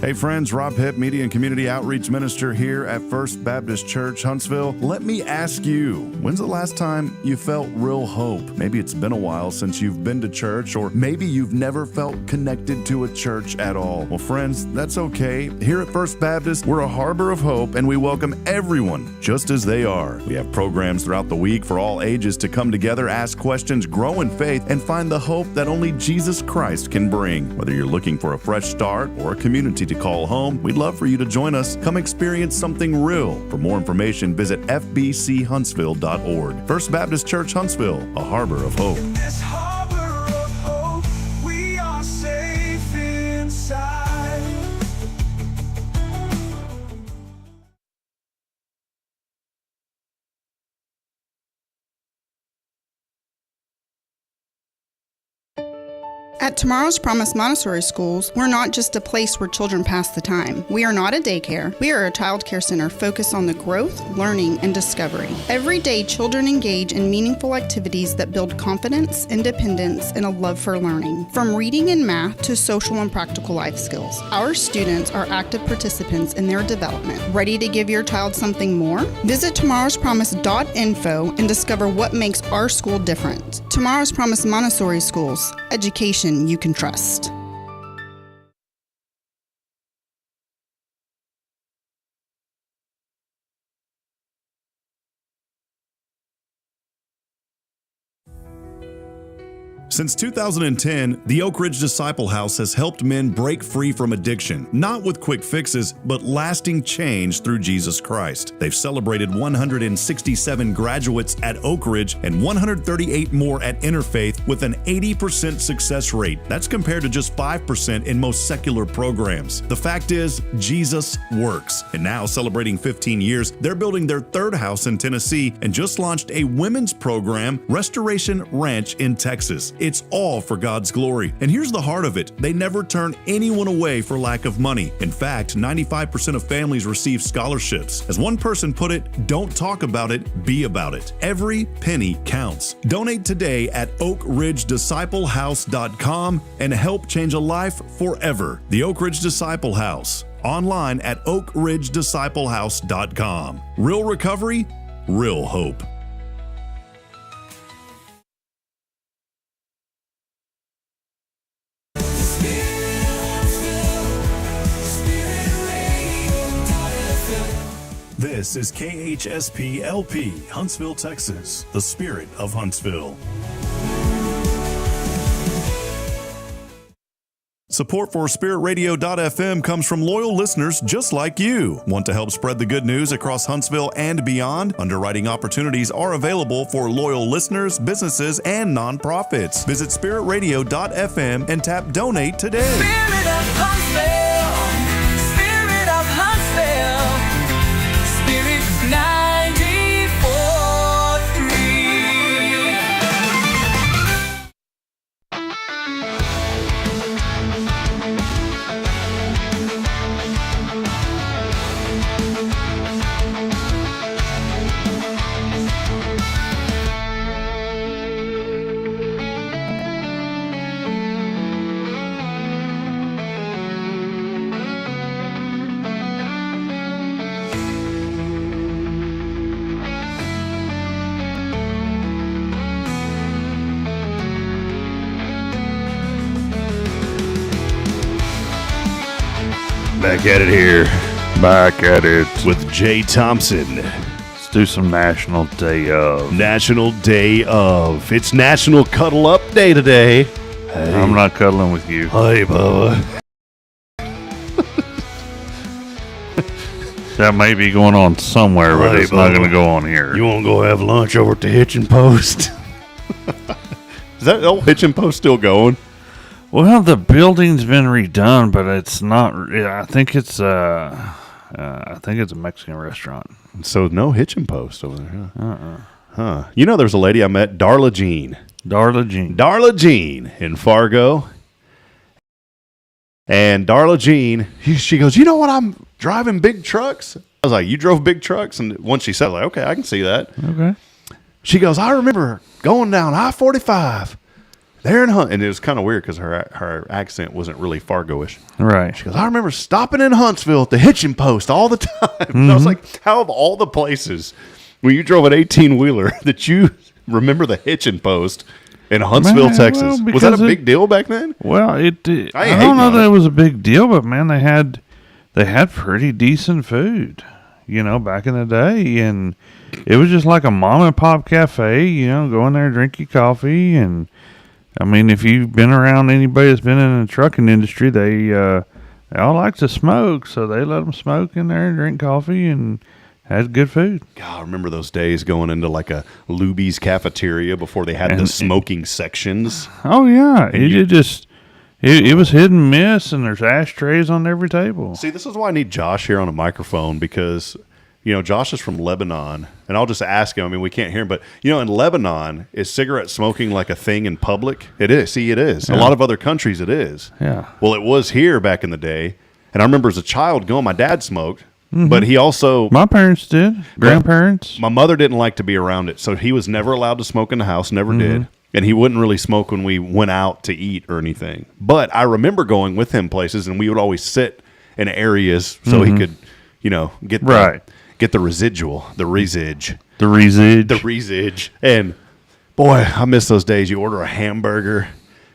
Hey friends, Rob Hipp, Media and Community Outreach Minister here at First Baptist Church, Huntsville. Let me ask you, when's the last time you felt real hope? Maybe it's been a while since you've been to church, or maybe you've never felt connected to a church at all. Well, friends, that's okay. Here at First Baptist, we're a harbor of hope, and we welcome everyone just as they are. We have programs throughout the week for all ages to come together, ask questions, grow in faith, and find the hope that only Jesus Christ can bring. Whether you're looking for a fresh start or a community to call home, we'd love for you to join us. Come experience something real. For more information, visit fbchuntsville.org. First Baptist Church Huntsville, a harbor of hope. In this harbor of hope, we are safe inside. At Tomorrow's Promise Montessori Schools, we're not just a place where children pass the time. We are not a daycare. We are a child care center focused on the growth, learning, and discovery. Every day, children engage in meaningful activities that build confidence, independence, and a love for learning. From reading and math to social and practical life skills, our students are active participants in their development. Ready to give your child something more? Visit tomorrowspromise.info and discover what makes our school different. Tomorrow's Promise Montessori Schools, education you can trust. Since 2010, the Oak Ridge Disciple House has helped men break free from addiction, not with quick fixes, but lasting change through Jesus Christ. They've celebrated 167 graduates at Oak Ridge and 138 more at Interfaith with an 80% success rate. That's compared to just 5% in most secular programs. The fact is, Jesus works. And now, celebrating 15 years, they're building their third house in Tennessee and just launched a women's program, Restoration Ranch in Texas. It's all for God's glory. And here's the heart of it. They never turn anyone away for lack of money. In fact, 95% of families receive scholarships. As one person put it, don't talk about it, be about it. Every penny counts. Donate today at oakridgedisciplehouse.com and help change a life forever. The Oak Ridge Disciple House. Online at oakridgedisciplehouse.com. Real recovery, real hope. This is KHSP LP, Huntsville, Texas, the spirit of Huntsville. Support for SpiritRadio.fm comes from loyal listeners just like you. Want to help spread the good news across Huntsville and beyond? Underwriting opportunities are available for loyal listeners, businesses, and nonprofits. Visit SpiritRadio.fm and tap Donate today. Spirit of Huntsville, Spirit of Huntsville, Spirit 94.3. Back at it here Back at it. with Jay Thompson. Let's do some National Day of. National Day of. It's National Cuddle Up Day today. Hey. I'm not cuddling with you. Hey, Bubba. That may be going on somewhere, but Hey, it's not Bubba. going to go on here. You want to go have lunch over at the Hitching Post? Is that old Hitching Post still going? Well, the building's been redone, but it's not. I think it's a Mexican restaurant. So no Hitching Post over there, huh? Huh. You know, there's a lady I met, Darla Jean. Darla Jean in Fargo. And Darla Jean, she goes, you know what, I'm driving big trucks. I was like, you drove big trucks? And once she said, like, okay, I can see that. Okay. She goes, I remember going down I-45 there in Hunt. And it was kind of weird because her accent wasn't really Fargo-ish. Right. She goes, I remember stopping in Huntsville at the Hitching Post all the time. Mm-hmm. And I was like, how of all the places when you drove an 18-wheeler that you remember the Hitching Post in Huntsville, Man, Texas? well, Was that a because big deal back then? Well, I ain't don't hating know on that it. it was a big deal, but man, they had pretty decent food, back in the day, and it was just like a mom and pop cafe. Go in there, drink your coffee, and I mean, if you've been around anybody that's been in the trucking industry, they all like to smoke, so they let them smoke in there and drink coffee and had good food. God, I remember those days going into like a Luby's cafeteria before they had the smoking sections. Oh yeah, it was hit and miss, and there's ashtrays on every table. See, this is why I need Josh here on a microphone because, Josh is from Lebanon, and I'll just ask him. I mean, we can't hear him, but, in Lebanon, is cigarette smoking like a thing in public? It is. See, it is. Yeah. A lot of other countries, it is. Yeah. Well, it was here back in the day, and I remember as a child going, my dad smoked, Mm-hmm. but he also... My parents did. Grandparents. My mother didn't like to be around it, so he was never allowed to smoke in the house, never Mm-hmm. did. And he wouldn't really smoke when we went out to eat or anything. But I remember going with him places, and we would always sit in areas so he could, get the residual, the resige. And boy, I miss those days. You order a hamburger,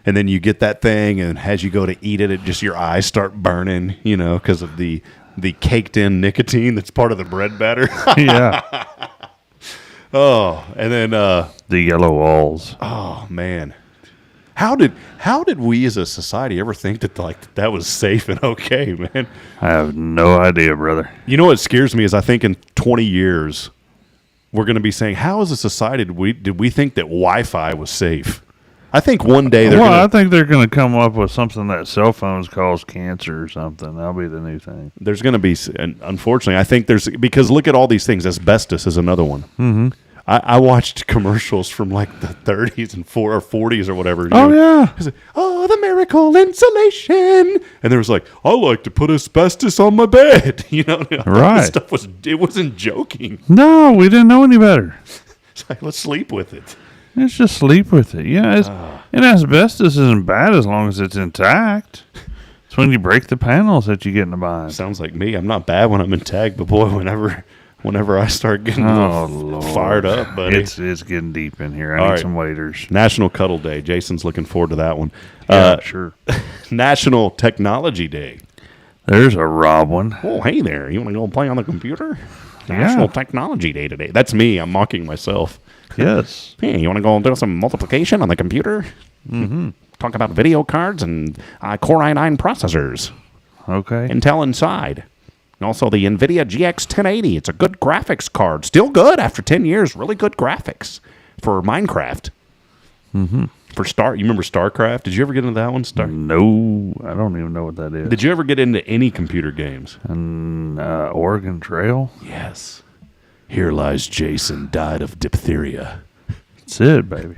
and then you get that thing, and as you go to eat it, your eyes start burning, because of the caked in nicotine that's part of the bread batter. Yeah. Oh, and then the yellow walls. Oh man, how did we as a society ever think that was safe and okay, man? I have no idea, brother. You know what scares me is I think in 20 years we're going to be saying, how as a society did we think that Wi-Fi was safe? I think one day I think they're going to come up with something that cell phones cause cancer or something. That'll be the new thing. There's going to be, and unfortunately, I think because look at all these things. Asbestos is another one. Mm-hmm. I watched commercials from like the 30s and 40s or whatever. Oh, yeah. Like, oh, the miracle insulation. And there was like, I like to put asbestos on my bed. Right. It wasn't joking. No, we didn't know any better. It's like, let's sleep with it. Let's just sleep with it. Yeah. And asbestos isn't bad as long as it's intact. It's when you break the panels that you get in the bind. Sounds like me. I'm not bad when I'm intact, but boy, whenever I start getting fired up, buddy. It's getting deep in here. I need some waiters. National Cuddle Day. Jason's looking forward to that one. Yeah, sure. National Technology Day. There's a Rob one. Oh, hey there. You want to go play on the computer? National Technology Day today. That's me. I'm mocking myself. Yes. Hey, you want to go do some multiplication on the computer? Mm-hmm. talk about video cards and Core i9 processors. Okay. Intel Inside. And also the NVIDIA GX 1080. It's a good graphics card. Still good after 10 years. Really good graphics for Minecraft. Mm-hmm. You remember StarCraft? Did you ever get into that one? No, I don't even know what that is. Did you ever get into any computer games? Oregon Trail? Yes. Here lies Jason, died of diphtheria. That's it, baby.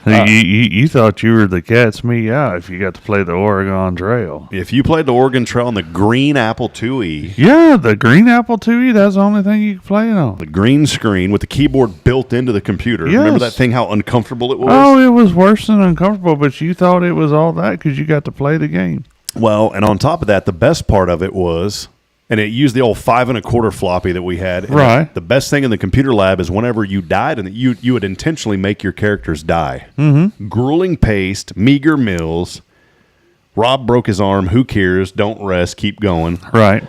You thought you were the cat's meow if you got to play the Oregon Trail. If you played the Oregon Trail on the green Apple IIe. Yeah, the green Apple IIe, that's the only thing you can play it on. The green screen with the keyboard built into the computer. Yes. Remember that thing, how uncomfortable it was? Oh, it was worse than uncomfortable, but you thought it was all that because you got to play the game. Well, and on top of that, the best part of it was... And it used the old 5 1/4 floppy that we had. And right. The best thing in the computer lab is whenever you died, and you would intentionally make your characters die. Mm-hmm. Grueling paste, meager meals. Rob broke his arm. Who cares? Don't rest. Keep going. Right.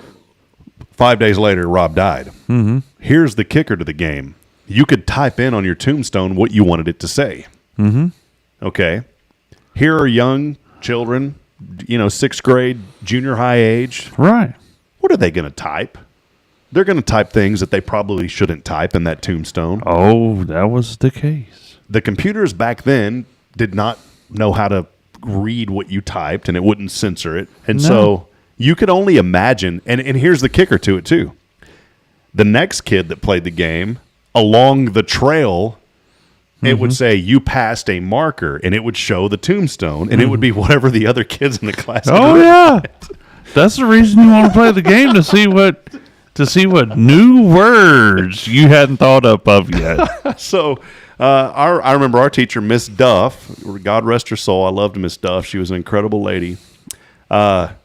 5 days later, Rob died. Mm-hmm. Here's the kicker to the game. You could type in on your tombstone what you wanted it to say. Mm-hmm. Okay. Here are young children, 6th grade, junior high age. Right. What are they going to type? They're going to type things that they probably shouldn't type in that tombstone. Oh, that was the case. The computers back then did not know how to read what you typed, and it wouldn't censor it. And so you could only imagine, and here's the kicker to it, too. The next kid that played the game, along the trail, it would say, you passed a marker, and it would show the tombstone, and it would be whatever the other kids in the class had Oh, written. yeah. That's the reason you want to play the game, to see what new words you hadn't thought up of yet. So I remember our teacher, Miss Duff, God rest her soul. I loved Miss Duff. She was an incredible lady. I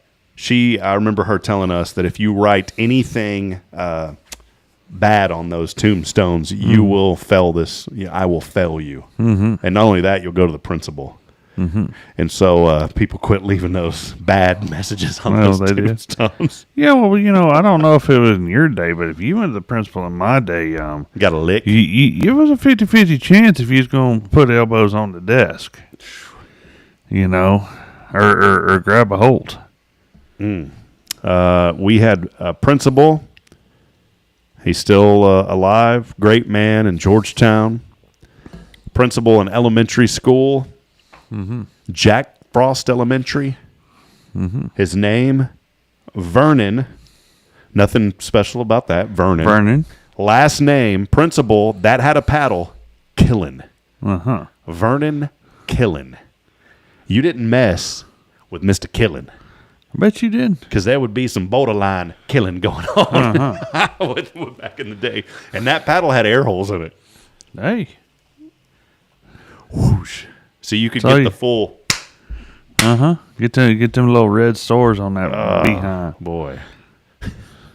remember her telling us that if you write anything bad on those tombstones, you will fail this. I will fail you. Mm-hmm. And not only that, you'll go to the principal. Mm-hmm. And so people quit leaving those bad messages on those tombstones. Yeah, well, I don't know if it was in your day, but if you went to the principal in my day, got a lick. It was a 50-50 chance if you was going to put elbows on the desk, or grab a hold. We had a principal. He's still alive. Great man in Georgetown. Principal in elementary school. Mm-hmm. Jack Frost Elementary. Mm-hmm. His name, Vernon. Nothing special about that. Vernon. Last name, principal, that had a paddle, Killen. Uh-huh. Vernon Killen. You didn't mess with Mr. Killen. I bet you did. Because there would be some borderline killing going on with back in the day. And that paddle had air holes in it. Hey. Whoosh. So you could get the full. Get them little red sores on that behind. Boy.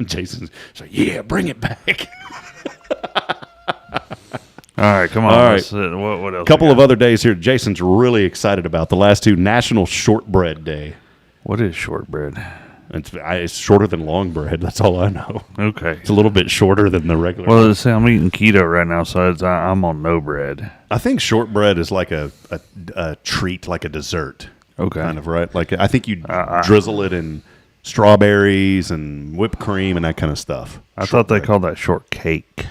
Jason's like, yeah, bring it back. All right, come on. All right. What else? A couple of other days here. Jason's really excited about the last two. National Shortbread Day. What is shortbread? It's shorter than long bread. That's all I know. Okay. It's a little bit shorter than the regular. Well, see, I'm eating keto right now, so I'm on no bread. I think shortbread is like a treat, like a dessert. Okay. Kind of, right? Like I think you drizzle it in strawberries and whipped cream and that kind of stuff. I thought they called that shortcake.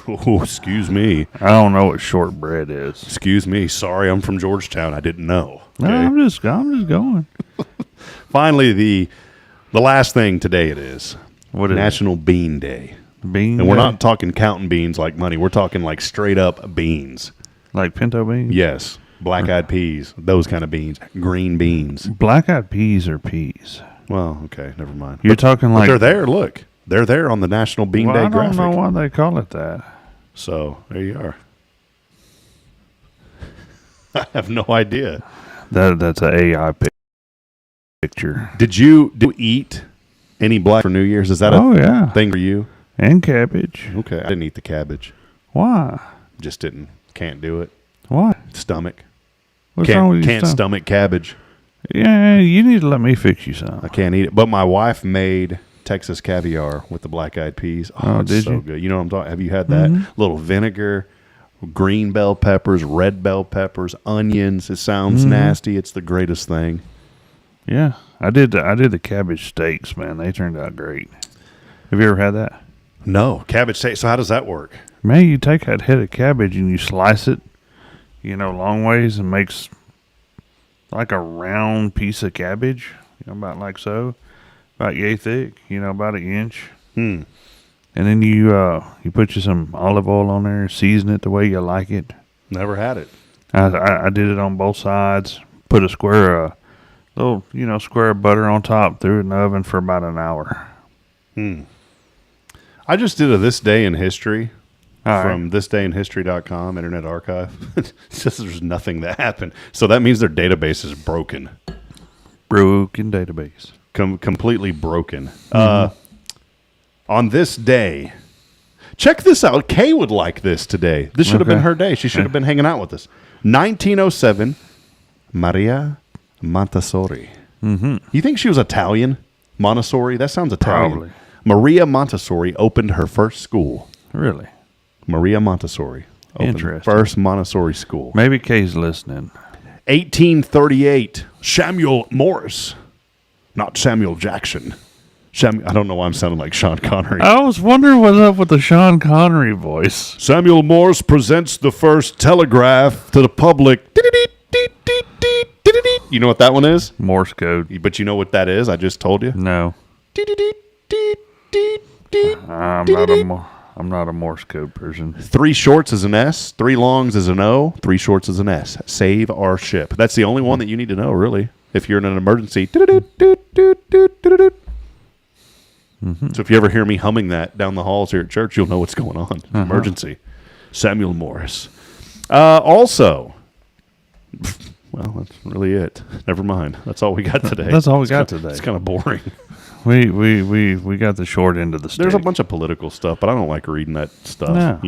Oh, excuse me. I don't know what shortbread is. Excuse me. Sorry, I'm from Georgetown. I didn't know. Okay? No, I'm just going. Finally, the last thing today it is. What is National Bean Day. Bean And we're Day? not talking counting beans like money. We're talking like straight up beans. Like pinto beans? Yes. Black-eyed peas. Those kind of beans. Green beans. Black-eyed peas are peas. Well, okay. Never mind. You're talking like... But they're there. Look. They're there on the National Bean Day graphic. I don't know why they call it that. So, there you are. I have no idea. That's an AI picture. Did you eat any black for New Year's? Is that a thing for you? And cabbage. Okay. I didn't eat the cabbage. Why? Just didn't. Can't do it. Why? Stomach. What's wrong with your Can't stomach cabbage. Yeah, you need to let me fix you some. I can't eat it. But my wife made Texas caviar with the black-eyed peas. Oh, it's did so you? good. You know what I'm talking? Have you had that? Mm-hmm. Little vinegar, Green bell peppers, red bell peppers, onions. It sounds nasty. It's the greatest thing. Yeah, I did the cabbage steaks, man. They turned out great. Have you ever had that? No, cabbage steak. So how does that work? Man, you take that head of cabbage and you slice it, long ways, and makes like a round piece of cabbage, about like so, about yay thick, about an inch. And then you put you some olive oil on there, season it the way you like it. Never had it. I did it on both sides. Put a square, little square of butter on top. Threw it in the oven for about an hour. I just did a This Day in History from right. thisdayinhistory.com, Internet Archive. It says there's nothing that happened. So that means their database is broken. Broken database. Completely broken. On this day, check this out. Kay would like this today. This should have been her day. She should have been hanging out with us. 1907, Maria Montessori. You think she was Italian? Montessori? That sounds Italian. Probably. Maria Montessori opened her first school. Really? Maria Montessori opened Interesting. first Montessori school. Maybe Kay's listening. 1838, Samuel Morse. Not Samuel Jackson. I don't know why I'm sounding like Sean Connery. I was wondering what's up with the Sean Connery voice. Samuel Morse presents the first telegraph to the public. You know what that one is? Morse code. But you know what that is? I just told you. No. I'm not a Morse code person. 3 shorts is an S, 3 longs is an O, 3 shorts is an S. Save our ship. That's the only one that you need to know, really, if you're in an emergency. So if you ever hear me humming that down the halls here at church, you'll know what's going on. Emergency. Samuel Morris. Also, well, that's really it. Never mind. That's all we got today. That's all we got today. It's kind of boring. We got the short end of the stick. There's a bunch of political stuff, but I don't like reading that stuff,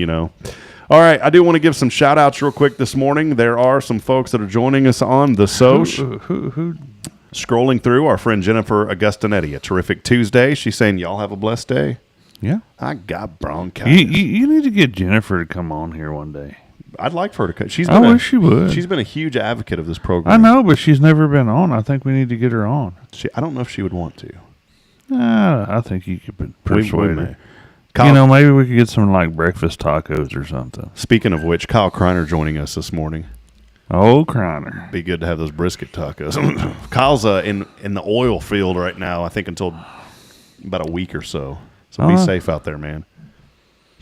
All right, I do want to give some shout-outs real quick this morning. There are some folks that are joining us on the Soch. Who? Scrolling through, our friend Jennifer Augustinetti. A terrific Tuesday. She's saying, y'all have a blessed day. Yeah. I got bronchitis. You need to get Jennifer to come on here one day. I'd like for her to come. I wish she would. She's been a huge advocate of this program. I know, but she's never been on. I think we need to get her on. I don't know if she would want to. I think you could persuade her. Kyle, Maybe we could get some like breakfast tacos or something. Speaking of which, Kyle Kreiner joining us this morning. Oh, Kreiner. Be good to have those brisket tacos. Kyle's in the oil field right now, I think until about a week or so. So be safe out there, man.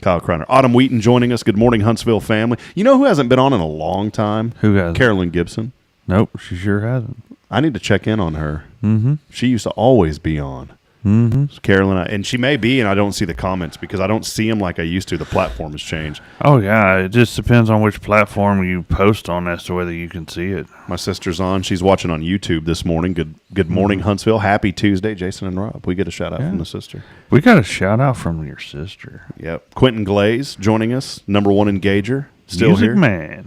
Kyle Kreiner. Autumn Wheaton joining us. Good morning, Huntsville family. You know who hasn't been on in a long time? Who hasn't? Carolyn Gibson. Nope, she sure hasn't. I need to check in on her. Mm-hmm. She used to always be on. Mm-hmm. So Carolyn, and she may be, and I don't see the comments because I don't see them like I used to. The platform has changed. Oh, yeah. It just depends on which platform you post on as to whether you can see it. My sister's on. She's watching on YouTube this morning. Good morning, Huntsville. Happy Tuesday, Jason and Rob. We get a shout-out from the sister. We got a shout-out from your sister. Yep. Quentin Glaze joining us, #1 engager. Still Music here.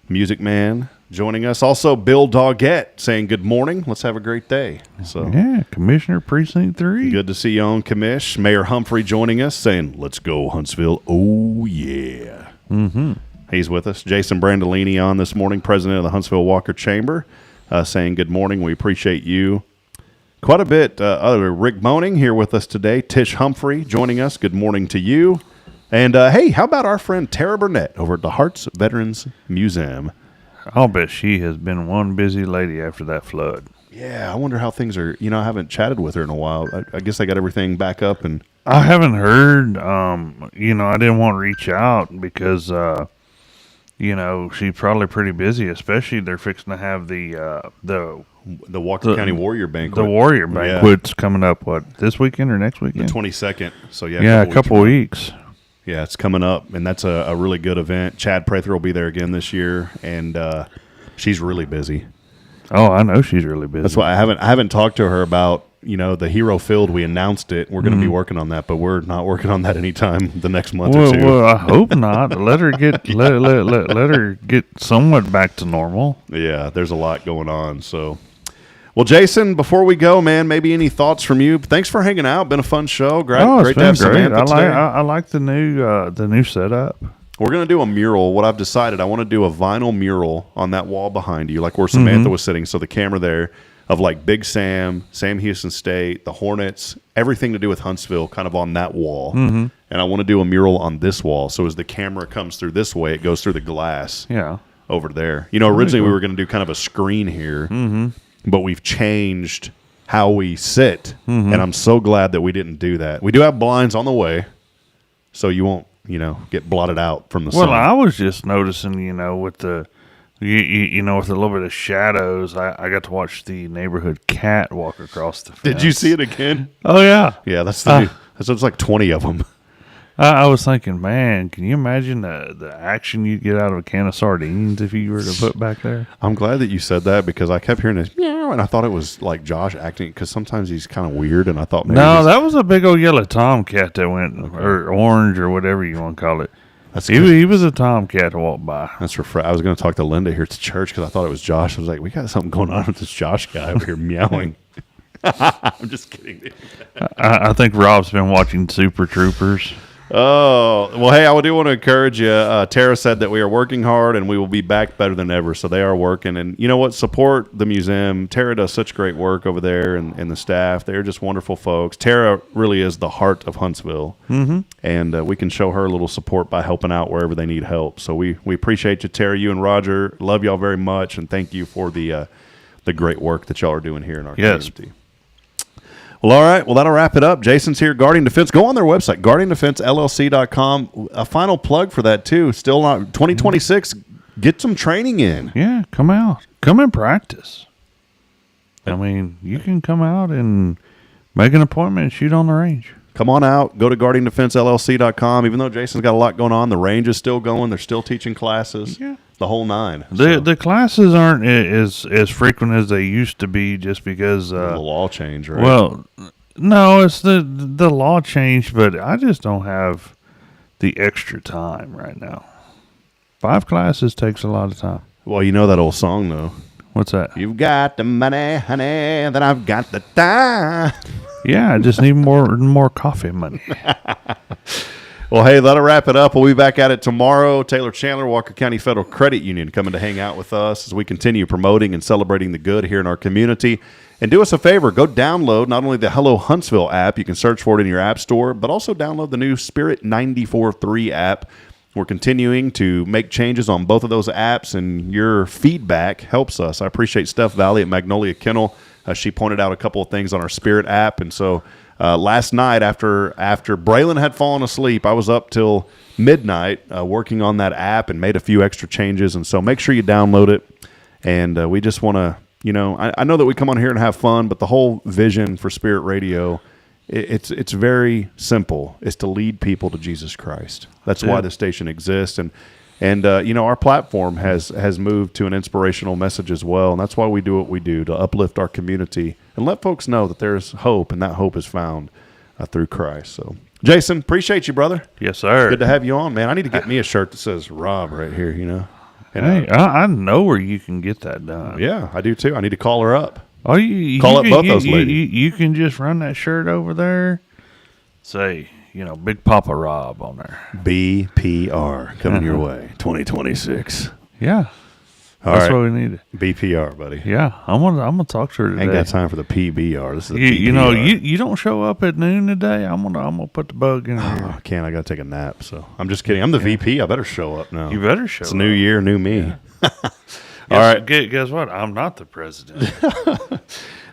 Music Man joining us. Also, Bill Doggett saying good morning. Let's have a great day. So yeah, Commissioner Precinct 3. Good to see you on, Commish. Mayor Humphrey joining us saying, let's go, Huntsville. Oh, yeah. Mm-hmm. He's with us. Jason Brandolini on this morning, president of the Huntsville Walker Chamber, saying good morning. We appreciate you quite a bit. Rick Moaning here with us today. Tish Humphrey joining us. Good morning to you. And, hey, how about our friend Tara Burnett over at the Hearts Veterans Museum? I'll bet she has been one busy lady after that flood. Yeah, I wonder how things are. I haven't chatted with her in a while. I guess I got everything back up. And I haven't heard. I didn't want to reach out because, she's probably pretty busy, especially they're fixing to have the Walker County Warrior Banquet. The Warrior Banquet's coming up, this weekend or next weekend? The 22nd. So, a couple weeks. Yeah, it's coming up, and that's a really good event. Chad Prather will be there again this year, and she's really busy. Oh, I know she's really busy. That's why I haven't talked to her about the Hero Field. We announced it. We're going to be working on that, but we're not working on that anytime the next month or two. Well, I hope not. Let her get let her get somewhat back to normal. Yeah, there's a lot going on. So, well, Jason, before we go, man, maybe any thoughts from you? Thanks for hanging out. Been a fun show. Great to have Samantha today. I like the new setup. We're going to do a mural. What I've decided, I want to do a vinyl mural on that wall behind you, like where Samantha was sitting. So the camera there of like Big Sam, Sam Houston State, the Hornets, everything to do with Huntsville kind of on that wall. And I want to do a mural on this wall. So as the camera comes through this way, it goes through the glass over there. You know, originally we were going to do kind of a screen here, but we've changed how we sit, and I'm so glad that we didn't do that. We do have blinds on the way, so you won't, get blotted out from the sun. Well, I was just noticing, with the, with a little bit of shadows, I got to watch the neighborhood cat walk across the fence. Did you see it again? Oh, yeah. Yeah, that's the there's like 20 of them. I was thinking, man, can you imagine the action you'd get out of a can of sardines if you were to put back there? I'm glad that you said that because I kept hearing this meow, and I thought it was like Josh acting because sometimes he's kind of weird, and I thought maybe that was a big old yellow tomcat that went, or orange or whatever you want to call it. He was a tomcat to walk by. That's I was going to talk to Linda here at the church because I thought it was Josh. I was like, we got something going on with this Josh guy over here meowing. I'm just kidding. I think Rob's been watching Super Troopers. Oh, well, hey, I do want to encourage you. Tara said that we are working hard and we will be back better than ever. So they are working. And you know what? Support the museum. Tara does such great work over there and the staff. They're just wonderful folks. Tara really is the heart of Huntsville. And we can show her a little support by helping out wherever they need help. So we appreciate you, Tara, you and Roger. Love y'all very much. And thank you for the great work that y'all are doing here in our community. Well, all right. Well, that'll wrap it up. Jason's here, Guardian Defense. Go on their website, guardiandefensellc.com. A final plug for that, too. Still not 2026. Get some training in. Yeah, come out. Come and practice. I mean, you can come out and make an appointment and shoot on the range. Come on out. Go to guardiandefensellc.com. Even though Jason's got a lot going on, the range is still going. They're still teaching classes. Yeah. The whole nine. The classes aren't as frequent as they used to be just because the law changed, right? Well, no, it's the law changed, but I just don't have the extra time right now. 5 classes takes a lot of time. Well, you know that old song though. What's that? You've got the money, honey, then I've got the time. Yeah, I just need more coffee money. Well, hey, that'll wrap it up. We'll be back at it tomorrow. Taylor Chandler, Walker County Federal Credit Union, coming to hang out with us as we continue promoting and celebrating the good here in our community. And do us a favor, go download not only the Hello Huntsville app, you can search for it in your app store, but also download the new Spirit 94.3 app. We're continuing to make changes on both of those apps, and your feedback helps us. I appreciate Steph Valley at Magnolia Kennel. She pointed out a couple of things on our Spirit app, and so last night after Braylon had fallen asleep, I was up till midnight working on that app and made a few extra changes. And so make sure you download it. And we just want to, I know that we come on here and have fun, but the whole vision for Spirit Radio, it's very simple. It's to lead people to Jesus Christ. That's why the station exists. And our platform has moved to an inspirational message as well. And that's why we do what we do, to uplift our community and let folks know that there's hope, and that hope is found through Christ. So, Jason, appreciate you, brother. Yes, sir. Good to have you on, man. I need to get me a shirt that says Rob right here, And, hey, I know where you can get that done. Yeah, I do too. I need to call her up. Oh, you call up both those ladies. You can just run that shirt over there. Say, Big Papa Rob on there. BPR coming your way, 2026. Yeah. That's what we needed. BPR, buddy. Yeah, I'm gonna talk to her today. Ain't got time for the PBR. This is the PBR. You don't show up at noon today. I'm gonna put the bug in here. I can't. I gotta take a nap. So I'm just kidding. I'm the VP. I better show up now. You better show up. It's a new year, new me. Yeah. All right. Guess what? I'm not the president.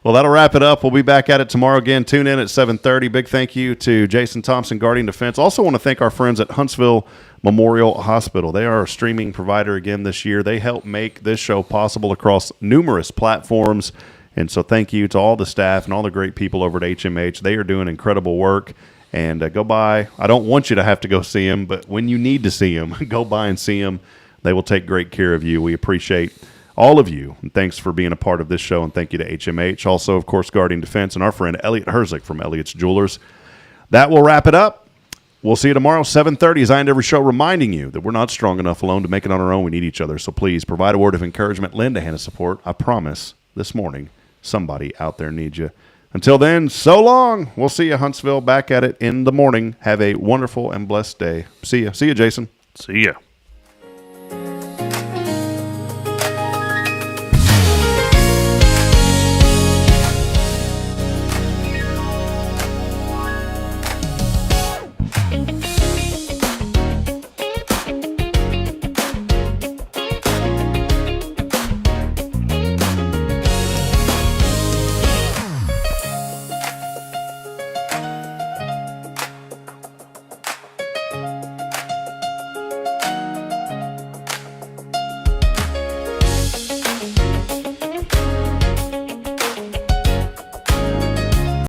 Well, that'll wrap it up. We'll be back at it tomorrow again. Tune in at 7:30. Big thank you to Jason Thompson, Guardian Defense. Also want to thank our friends at Huntsville Memorial Hospital. They are a streaming provider again this year. They help make this show possible across numerous platforms. And so thank you to all the staff and all the great people over at HMH. They are doing incredible work. And go by. I don't want you to have to go see them, but when you need to see them, go by and see them. They will take great care of you. We appreciate all of you. And thanks for being a part of this show. And thank you to HMH. Also, of course, Guardian Defense and our friend Elliot Herzick from Elliot's Jewelers. That will wrap it up. We'll see you tomorrow, 7:30, as I end every show, reminding you that we're not strong enough alone to make it on our own. We need each other. So please provide a word of encouragement, lend a hand of support. I promise this morning somebody out there needs you. Until then, so long. We'll see you, Huntsville, back at it in the morning. Have a wonderful and blessed day. See you. See you, Jason. See ya.